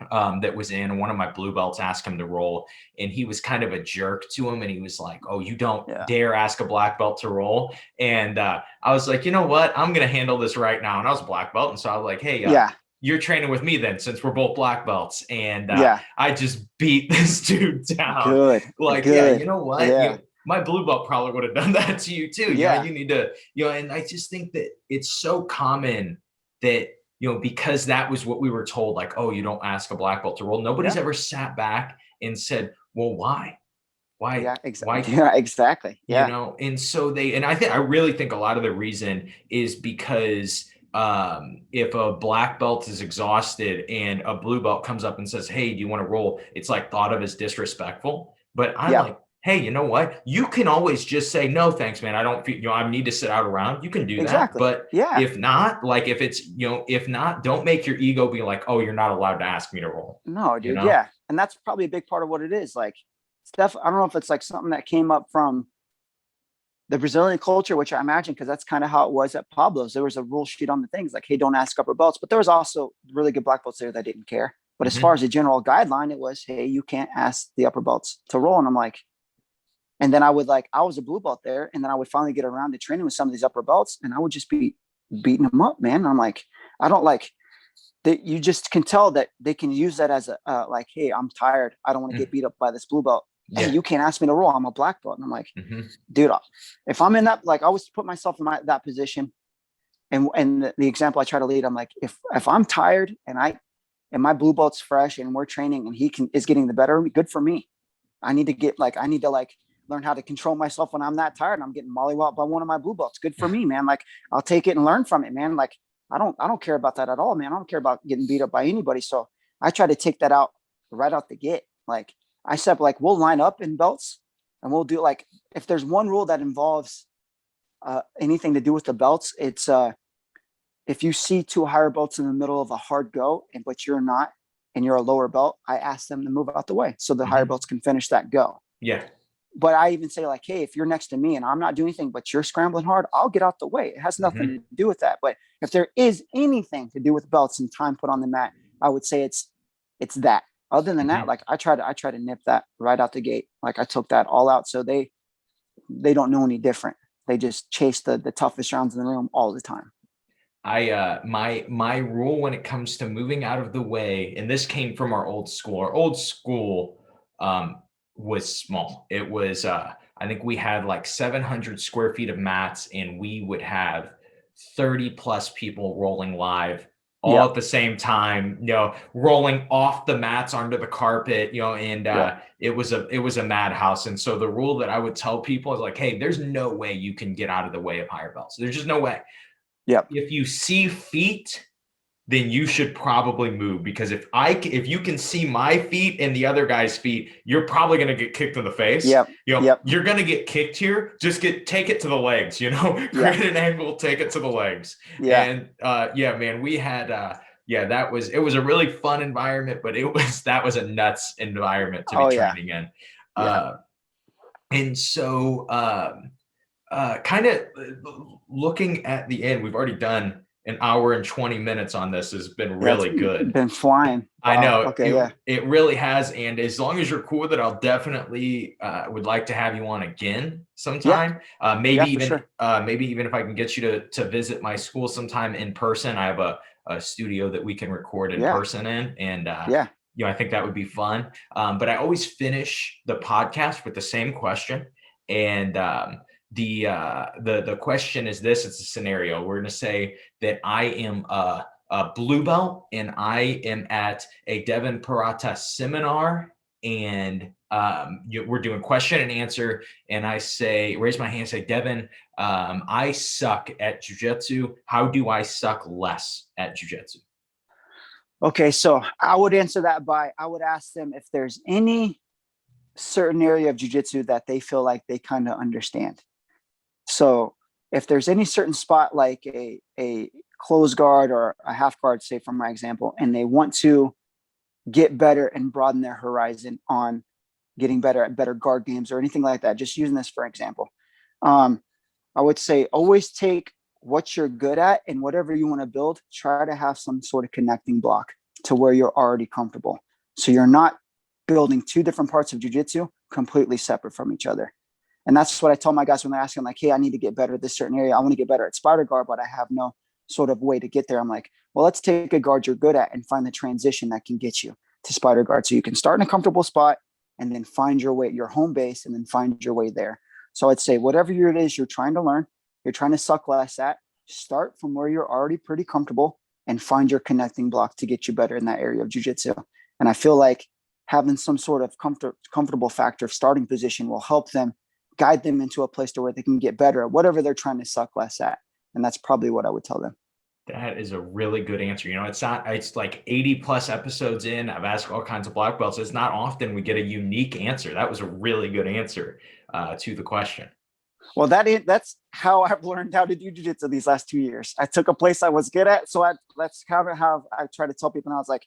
that was in, and one of my blue belts asked him to roll, and he was kind of a jerk to him, and he was like, oh, you don't dare ask a black belt to roll. And I was like, you know what, I'm gonna handle this right now. And I was a black belt, and so I was like, hey, you're training with me then, since we're both black belts. And I just beat this dude down. Good. Yeah, you know what, my blue belt probably would have done that to you too. You need to, and I just think that it's so common that, because that was what we were told, like, oh, you don't ask a black belt to roll. Nobody's ever sat back and said, well, why? Yeah, exactly. Why? Yeah, exactly. Yeah. And so I really think a lot of the reason is because if a black belt is exhausted and a blue belt comes up and says, hey, do you want to roll? It's like thought of as disrespectful. But I'm like, hey, you know what? You can always just say, no, thanks, man. I don't feel, I need to sit out around. You can do that. But if not, like if it's, if not, don't make your ego be like, oh, you're not allowed to ask me to roll. No, dude. Yeah. And that's probably a big part of what it is. Like, Steph, I don't know if it's like something that came up from the Brazilian culture, which I imagine, because that's kind of how it was at Pablo's. There was a rule sheet on the things like, hey, don't ask upper belts. But there was also really good black belts there that didn't care. But as far as a general guideline, it was, hey, you can't ask the upper belts to roll. And I'm like, and then I was a blue belt there. And then I would finally get around to training with some of these upper belts, and I would just be beating them up, man. And I'm like, I don't like that. You just can tell that they can use that as a, like, hey, I'm tired. I don't want to get beat up by this blue belt. Hey, you can't ask me to roll. I'm a black belt. And I'm like, dude, if I'm in that, like, I always put myself in that position. And the example I try to lead, I'm like, if I'm tired and my blue belt's fresh and we're training and he is getting the better of me, good for me. I need to learn how to control myself when I'm that tired and I'm getting mollywopped by one of my blue belts. Good for me, man. Like, I'll take it and learn from it, man. Like, I don't care about that at all, man. I don't care about getting beat up by anybody. So I try to take that out right out the gate. Like, I said, like, we'll line up in belts and we'll do, like, if there's one rule that involves anything to do with the belts, it's if you see 2 higher belts in the middle of a hard go, but you're not, and you're a lower belt, I ask them to move out the way so the higher belts can finish that go. Yeah. But I even say, like, hey, if you're next to me and I'm not doing anything, but you're scrambling hard, I'll get out the way. It has nothing to do with that. But if there is anything to do with belts and time put on the mat, I would say it's that. Other than that, like, I try to nip that right out the gate. Like, I took that all out. So they don't know any different. They just chase the toughest rounds in the room all the time. My rule when it comes to moving out of the way, and this came from our old school. Our old school was small. It was I think we had like 700 square feet of mats, and we would have 30 plus people rolling live all at the same time, rolling off the mats onto the carpet, and it was a madhouse. And so the rule that I would tell people is like, hey, there's no way you can get out of the way of higher belts. There's just no way. Yep. If you see feet, then you should probably move, because if you can see my feet and the other guy's feet, you're probably going to get kicked in the face. Yep. Yep. You're going to get kicked here. Just take it to the legs, create an angle, take it to the legs. Yeah. And yeah, man, we had, it was a really fun environment, but that was a nuts environment to be training in. And so kind of looking at the end, we've already done an hour and 20 minutes on this. Has been really good. Been flying. Wow. I know. Okay. It really has. And as long as you're cool with it, I'll definitely would like to have you on again sometime. Maybe even if I can get you to visit my school sometime in person. I have a studio that we can record in person in. And I think that would be fun. But I always finish the podcast with the same question. And the question is this: it's a scenario. We're going to say that I am a blue belt and I am at a Devin Pirata seminar, and we're doing question and answer. And I raise my hand, say, Devin, I suck at jiu-jitsu. How do I suck less at jiu-jitsu? Okay. So I would answer that I would ask them if there's any certain area of jiu-jitsu that they feel like they kind of understand. So if there's any certain spot, like a closed guard or a half guard, say from my example, and they want to get better and broaden their horizon on getting better at better guard games or anything like that, just using this for example, I would say always take what you're good at and whatever you want to build, try to have some sort of connecting block to where you're already comfortable. So you're not building two different parts of jiu-jitsu completely separate from each other. And that's what I tell my guys when they're asking, like, hey, I need to get better at this certain area. I want to get better at spider guard, but I have no sort of way to get there. I'm like, well, let's take a guard you're good at and find the transition that can get you to spider guard. So you can start in a comfortable spot and then find your way, your home base, and then find your way there. So I'd say whatever it is you're trying to learn, you're trying to suck less at, start from where you're already pretty comfortable and find your connecting block to get you better in that area of jiu-jitsu. And I feel like having some sort of comfortable factor of starting position will help them, guide them into a place to where they can get better at whatever they're trying to suck less at. And that's probably what I would tell them. That is a really good answer. It's like 80 plus episodes in. I've asked all kinds of black belts. It's not often we get a unique answer. That was a really good answer to the question. Well, that's how I've learned how to do jiu-jitsu these last 2 years. I took a place I was good at. So that's kind of how I try to tell people. And I was like,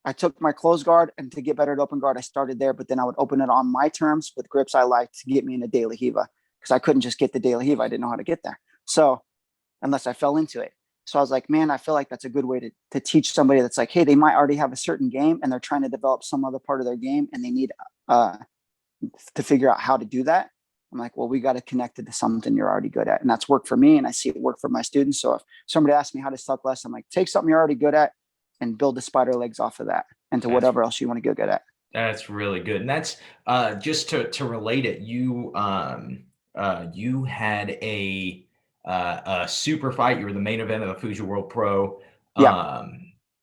I took my closed guard, and to get better at open guard, I started there, but then I would open it on my terms with grips I liked to get me in a De La Hiva, because I couldn't just get the De La Hiva. I didn't know how to get there. So unless I fell into it. So I was like, man, I feel like that's a good way to teach somebody that's like, hey, they might already have a certain game and they're trying to develop some other part of their game and they need to figure out how to do that. I'm like, well, we got to connect it to something you're already good at. And that's worked for me. And I see it work for my students. So if somebody asks me how to suck less, I'm like, take something you're already good at and build the spider legs off of that into whatever else you want to get good at. That's really good. And that's just to relate it. You had a super fight. You were the main event of the Fuji World Pro. That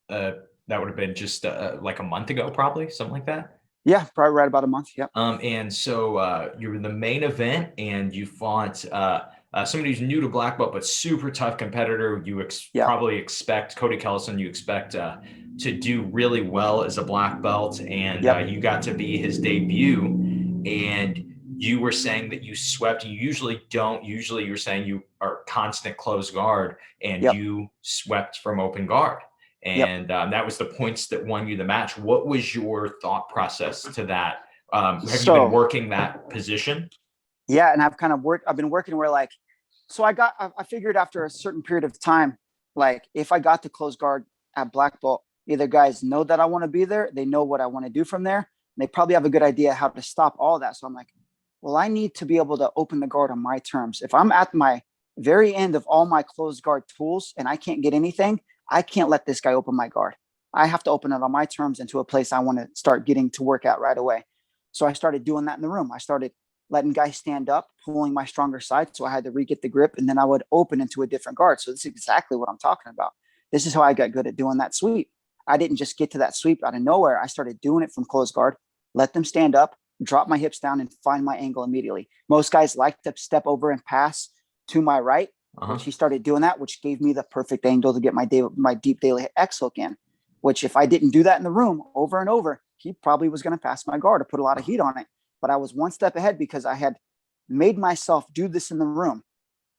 would have been just like a month ago, probably something like that. Yeah, probably right about a month. Yeah. And so you were the main event, and you fought somebody who's new to black belt but super tough competitor. You probably expect Cody Kellison. You expect to do really well as a black belt, and you got to be his debut. And you were saying that you swept. You usually don't. Usually, you're saying you are constant close guard, and you swept from open guard. And that was the points that won you the match. What was your thought process to that? Have you been working that position? Yeah, and I've been working where I figured after a certain period of time, like if I got to close guard at black belt, either guys know that I want to be there, they know what I want to do from there, and they probably have a good idea how to stop all that. So I'm like, well, I need to be able to open the guard on my terms. If I'm at my very end of all my closed guard tools and I can't get anything, I can't let this guy open my guard. I have to open it on my terms into a place I want to start getting to work at right away. So I started doing that in the room. I started letting guys stand up, pulling my stronger side. So I had to re-get the grip, and then I would open into a different guard. So this is exactly what I'm talking about. This is how I got good at doing that sweep. I didn't just get to that sweep out of nowhere. I started doing it from closed guard, let them stand up, drop my hips down, and find my angle immediately. Most guys like to step over and pass to my right. which he started doing that, which gave me the perfect angle to get my deep daily X hook in, which if I didn't do that in the room over and over, he probably was going to pass my guard or put a lot of heat on it. But I was one step ahead because I had made myself do this in the room,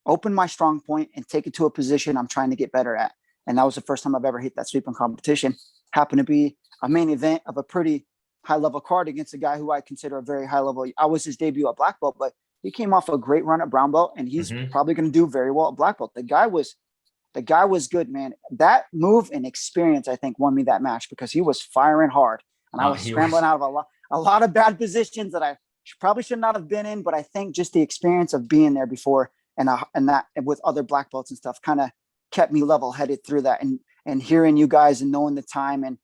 open my strong point and take it to a position I'm trying to get better at. And that was the first time I've ever hit that sweep in competition. Happened to be a main event of a pretty high level card against a guy who I consider a very high level. I was his debut at black belt, but he came off a great run at brown belt and he's probably going to do very well at black belt. The guy was good, man. That move and experience, I think, won me that match because he was firing hard and I was scrambling out of a lot of bad positions that I probably should not have been in. But I think just the experience of being there before and that with other black belts and stuff kind of kept me level headed through that and hearing you guys and knowing the time and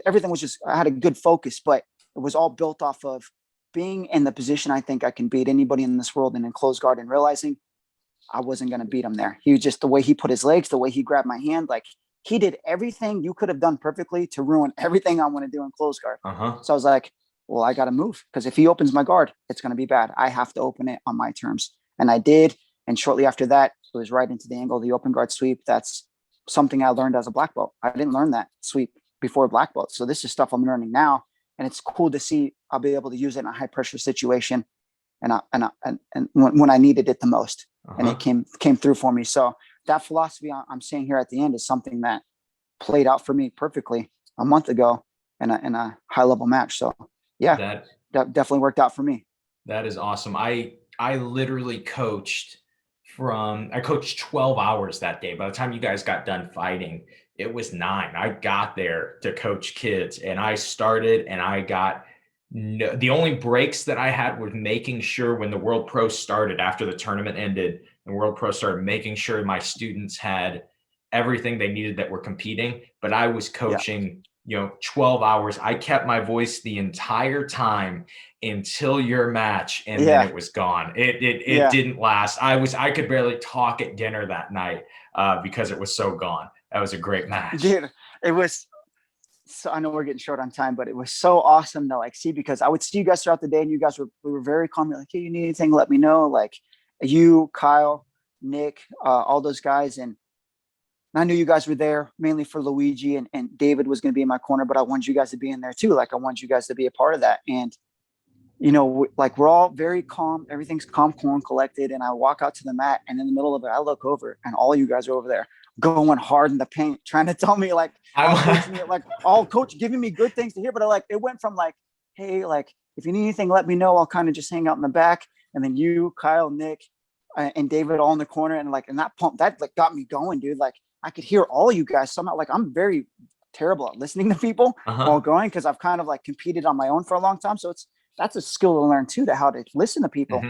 everything was just, I had a good focus, but it was all built off of being in the position I think I can beat anybody in this world and in closed guard and realizing I wasn't going to beat him there. He was just the way he put his legs, the way he grabbed my hand, like he did everything you could have done perfectly to ruin everything I want to do in closed guard. So I was like, well, I got to move because if he opens my guard, it's going to be bad. I have to open it on my terms. And I did. And shortly after that, it was right into the angle of the open guard sweep. That's something I learned as a black belt. I didn't learn that sweep before black belt. So this is stuff I'm learning now. And it's cool to see I'll be able to use it in a high pressure situation and when I needed it the most. And it came through for me. So that philosophy I'm saying here at the end is something that played out for me perfectly a month ago in a high level match. So yeah, that definitely worked out for me. That is awesome. I literally coached 12 hours that day. By the time you guys got done fighting, it was 9. I got there to coach kids and I started and I got the only breaks that I had were making sure when the World Pro started after the tournament ended, the World Pro started making sure my students had everything they needed that were competing, but I was coaching, 12 hours. I kept my voice the entire time until your match. And then it was gone. It didn't last. I could barely talk at dinner that night because it was so gone. That was a great match. Dude, it was, so I know we're getting short on time, but it was so awesome to see, because I would see you guys throughout the day and you guys we were very calm. You're like, hey, you need anything, let me know. Like you, Kyle, Nick, all those guys. And I knew you guys were there mainly for Luigi and David was going to be in my corner, but I wanted you guys to be in there too. Like I want you guys to be a part of that. And, we're all very calm. Everything's calm, cool, and collected. And I walk out to the mat and in the middle of it, I look over and all you guys are over there going hard in the paint, trying to tell me all coach giving me good things to hear. But it went from hey, if you need anything, let me know. I'll kind of just hang out in the back. And then you, Kyle, Nick, and David all in the corner. And that pump, that got me going, dude. I could hear all you guys somehow. I'm very terrible at listening to people while going, because I've kind of competed on my own for a long time. So that's a skill to learn too, to how to listen to people.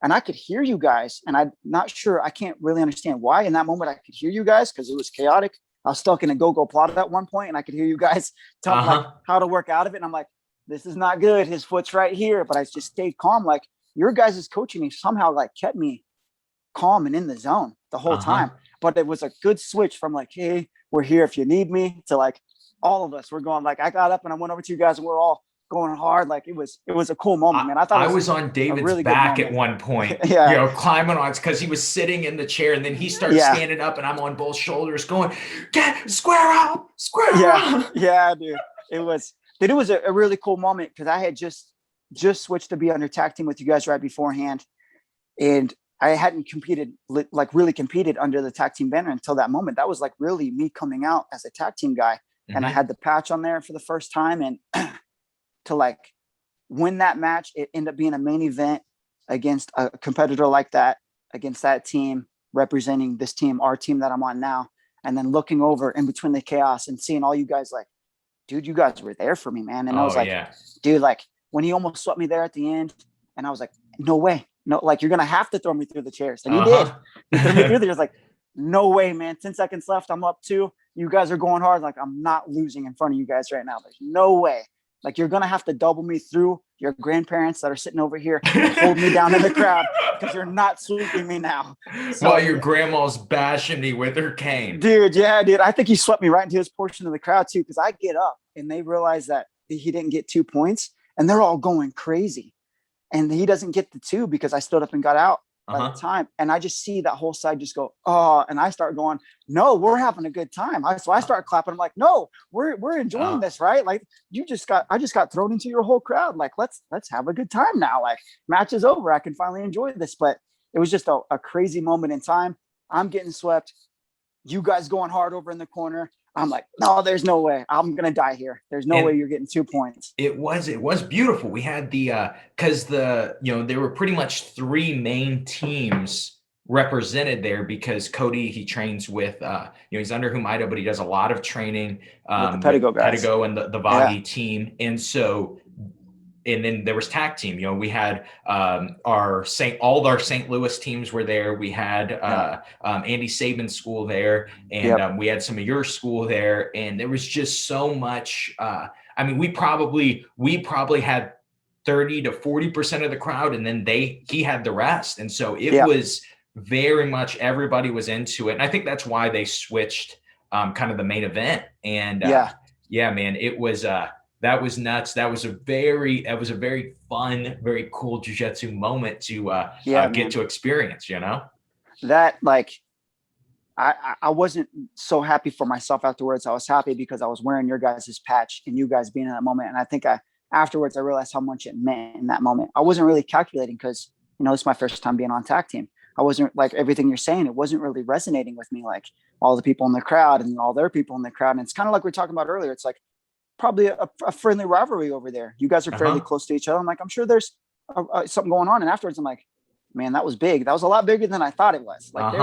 And I could hear you guys, and I'm not sure, I can't really understand why in that moment I could hear you guys, because it was chaotic. I was stuck in a go-go plot at one point, and I could hear you guys tell how to work out of it. And I'm like, this is not good. His foot's right here. But I just stayed calm. Your guys' coaching somehow kept me calm and in the zone the whole time. But it was a good switch from hey, we're here if you need me, to all of us. We're going I got up and I went over to you guys and we're all going hard. It was a cool moment, man. I thought I was on David's really back at one point, climbing on, because he was sitting in the chair and then he started standing up and I'm on both shoulders going, get square out. Yeah, dude. It was a really cool moment, because I had just switched to be under tag team with you guys right beforehand. And I hadn't really competed under the tag team banner until that moment. That was really me coming out as a tag team guy. And I had the patch on there for the first time. And to win that match, it ended up being a main event against a competitor like that, against that team, representing this team, our team that I'm on now. And then looking over in between the chaos and seeing all you guys dude, you guys were there for me, man. And I was dude, when he almost swept me there at the end, and I was like, no way. No, you're going to have to throw me through the chairs. And he did. He threw me through there. He was no way, man. 10 seconds left. I'm up 2. You guys are going hard. I'm not losing in front of you guys right now. There's no way. You're going to have to double me through your grandparents that are sitting over here and hold me down in the crowd, because you're not sweeping me now. So, while your grandma's bashing me with her cane. Dude, yeah, dude. I think he swept me right into his portion of the crowd too, because I get up and they realize that he didn't get 2 points and they're all going crazy. And he doesn't get the 2 because I stood up and got out. by the time. And I just see that whole side just go, oh, and I start going, no, we're having a good time. So I start clapping. I'm like, no, we're enjoying this, right? Like I just got thrown into your whole crowd. Like, let's have a good time now. Like, match is over. I can finally enjoy this. But it was just a crazy moment in time. I'm getting swept. You guys going hard over in the corner. I'm like, no, there's no way. I'm going to die here. There's no way you're getting 2 points. It was beautiful. We had cause there were pretty much 3 main teams represented there, because Cody, he trains with, he's under Humaida, but he does a lot of training, with the Pedigo guys. Pedigo and the Vagi team. And so, and then there was tag team. We had all of our St. Louis teams were there. We had Andy Saban's school there, and we had some of your school there. And there was just so much. I mean, we probably had 30 to 40% of the crowd, and then he had the rest. And so it was very much, everybody was into it. And I think that's why they switched kind of the main event. And man, it was that was nuts. That was a very fun, very cool jiu-jitsu moment to get to experience, That, like, I wasn't so happy for myself afterwards. I was happy because I was wearing your guys' patch and you guys being in that moment. And I think afterwards I realized how much it meant in that moment. I wasn't really calculating because, it's my first time being on tag team. I wasn't, like, everything you're saying, it wasn't really resonating with me, like all the people in the crowd and all their people in the crowd. And it's kind of like we were talking about earlier. It's like, probably a friendly rivalry over there. You guys are fairly close to each other. I'm like, I'm sure there's something going on. And afterwards, I'm like, man, that was big. That was a lot bigger than I thought it was. Like,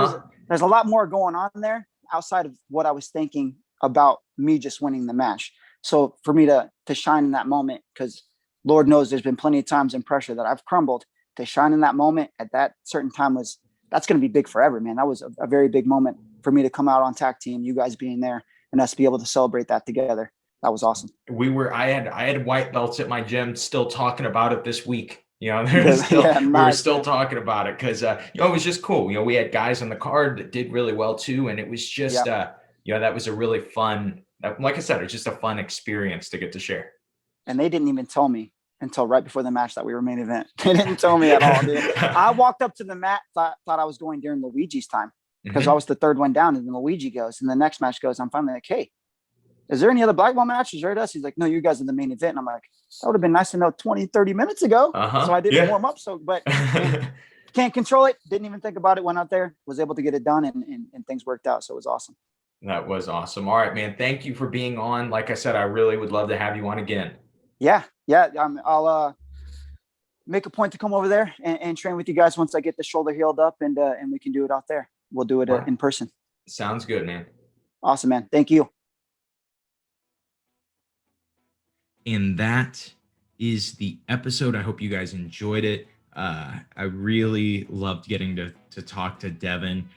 there's a lot more going on there outside of what I was thinking about me just winning the match. So for me to shine in that moment, because Lord knows there's been plenty of times in pressure that I've crumbled, to shine in that moment at that certain time that's going to be big forever, man. That was a very big moment for me to come out on tag team, you guys being there, and us be able to celebrate that together. That was awesome. I had white belts at my gym still talking about it this week. We were still talking about it because, it was just cool. We had guys on the card that did really well too. And it was just, that was a really fun, like I said, it's just a fun experience to get to share. And they didn't even tell me until right before the match that we were main event. They didn't tell me at all, dude. I walked up to the mat, thought I was going during Luigi's time because I was the third one down, and then Luigi goes, and the next match goes. I'm finally like, hey, is there any other black belt matches right us? He's like, no, you guys are the main event. And I'm like, that would have been nice to know 20, 30 minutes ago. So I didn't warm up. But can't control it. Didn't even think about it. Went out there, was able to get it done, and things worked out. So it was awesome. That was awesome. All right, man. Thank you for being on. Like I said, I really would love to have you on again. Yeah. I'll make a point to come over there and train with you guys once I get the shoulder healed up, and we can do it out there. We'll do it in person. Sounds good, man. Awesome, man. Thank you. And that is the episode. I hope you guys enjoyed it. I really loved getting to talk to Devin.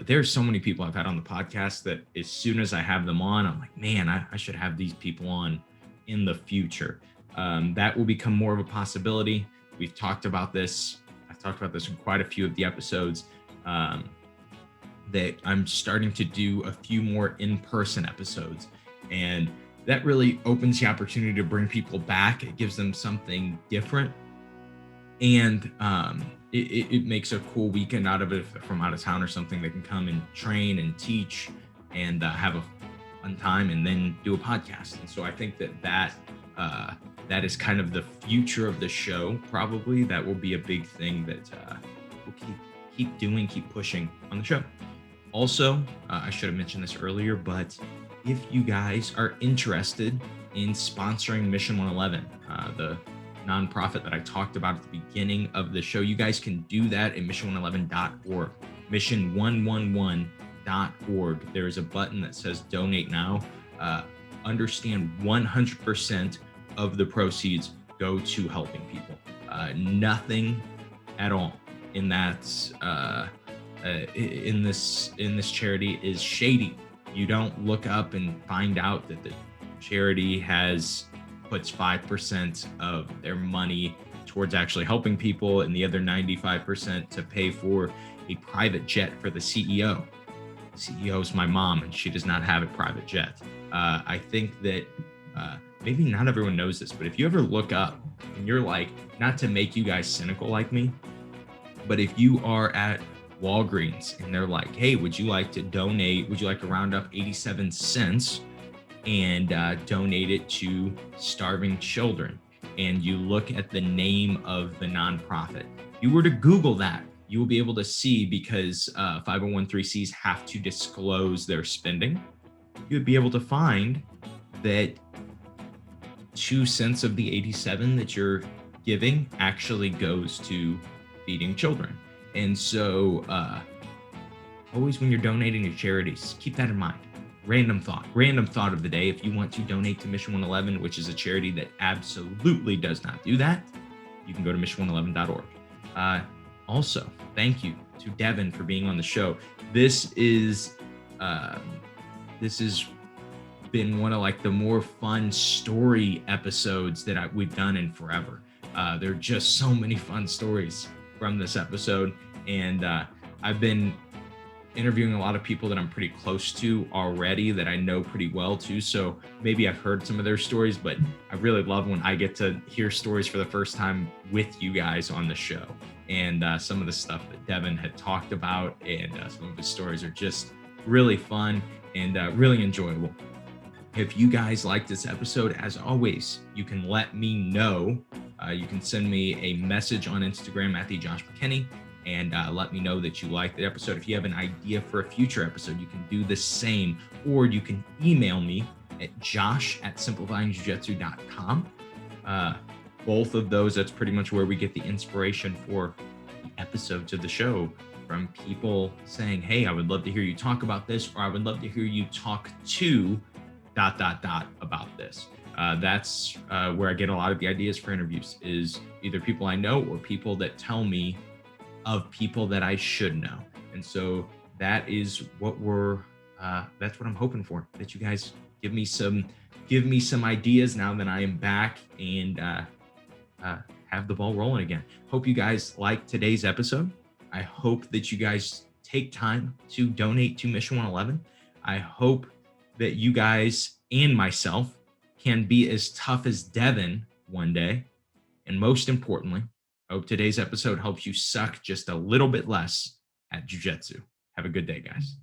There's so many people I've had on the podcast that as soon as I have them on, I'm like, man, I should have these people on in the future. That will become more of a possibility. We've talked about this. I've talked about this in quite a few of the episodes, that I'm starting to do a few more in-person episodes. And that really opens the opportunity to bring people back. It gives them something different. And it makes a cool weekend out of it. If they're from out of town or something, they can come and train and teach and have a fun time and then do a podcast. And so I think that is kind of the future of the show. Probably that will be a big thing that we'll keep pushing on the show. Also, I should have mentioned this earlier, but if you guys are interested in sponsoring Mission 111, the nonprofit that I talked about at the beginning of the show, you guys can do that at mission111.org, mission111.org. There is a button that says donate now. Understand 100% of the proceeds go to helping people. Nothing at all in that in this charity is shady. You don't look up and find out that the charity puts 5% of their money towards actually helping people and the other 95% to pay for a private jet for the CEO. The CEO is my mom, and she does not have a private jet. I think that maybe not everyone knows this, but if you ever look up and you're like, not to make you guys cynical like me, But if you are at Walgreens and they're like, hey, would you like to donate? Would you like to round up 87 cents and donate it to starving children? And you look at the name of the nonprofit. If you were to Google that, you will be able to see, because 501(c)(3)s have to disclose their spending. You would be able to find that 2 cents of the 87 that you're giving actually goes to feeding children. And so always when you're donating to charities, keep that in mind. Random thought of the day. If you want to donate to Mission 111, which is a charity that absolutely does not do that, you can go to mission111.org. Also, thank you to Devin for being on the show. This has been one of like the more fun story episodes that we've done in forever. There are just so many fun stories from this episode, and I've been interviewing a lot of people that I'm pretty close to already, that I know pretty well too. So maybe I've heard some of their stories, but I really love when I get to hear stories for the first time with you guys on the show. And some of the stuff that Devin had talked about, and some of his stories are just really fun and really enjoyable. If you guys like this episode, as always, you can let me know. You can send me a message on Instagram at @McKinney and let me know that you like the episode. If you have an idea for a future episode, you can do the same, or you can email me at josh@simplifyingjujitsu.com. Both of those, that's pretty much where we get the inspiration for the episodes of the show, from people saying, hey, I would love to hear you talk about this, or I would love to hear you talk to ... about this. That's where I get a lot of the ideas for interviews, is either people I know or people that tell me of people that I should know. And so that is what that's what I'm hoping for, that you guys give me some ideas now that I am back and have the ball rolling again. Hope you guys like today's episode. I hope that you guys take time to donate to Mission 111. I hope that you guys and myself can be as tough as Devin one day. And most importantly, I hope today's episode helps you suck just a little bit less at jiu-jitsu. Have a good day, guys.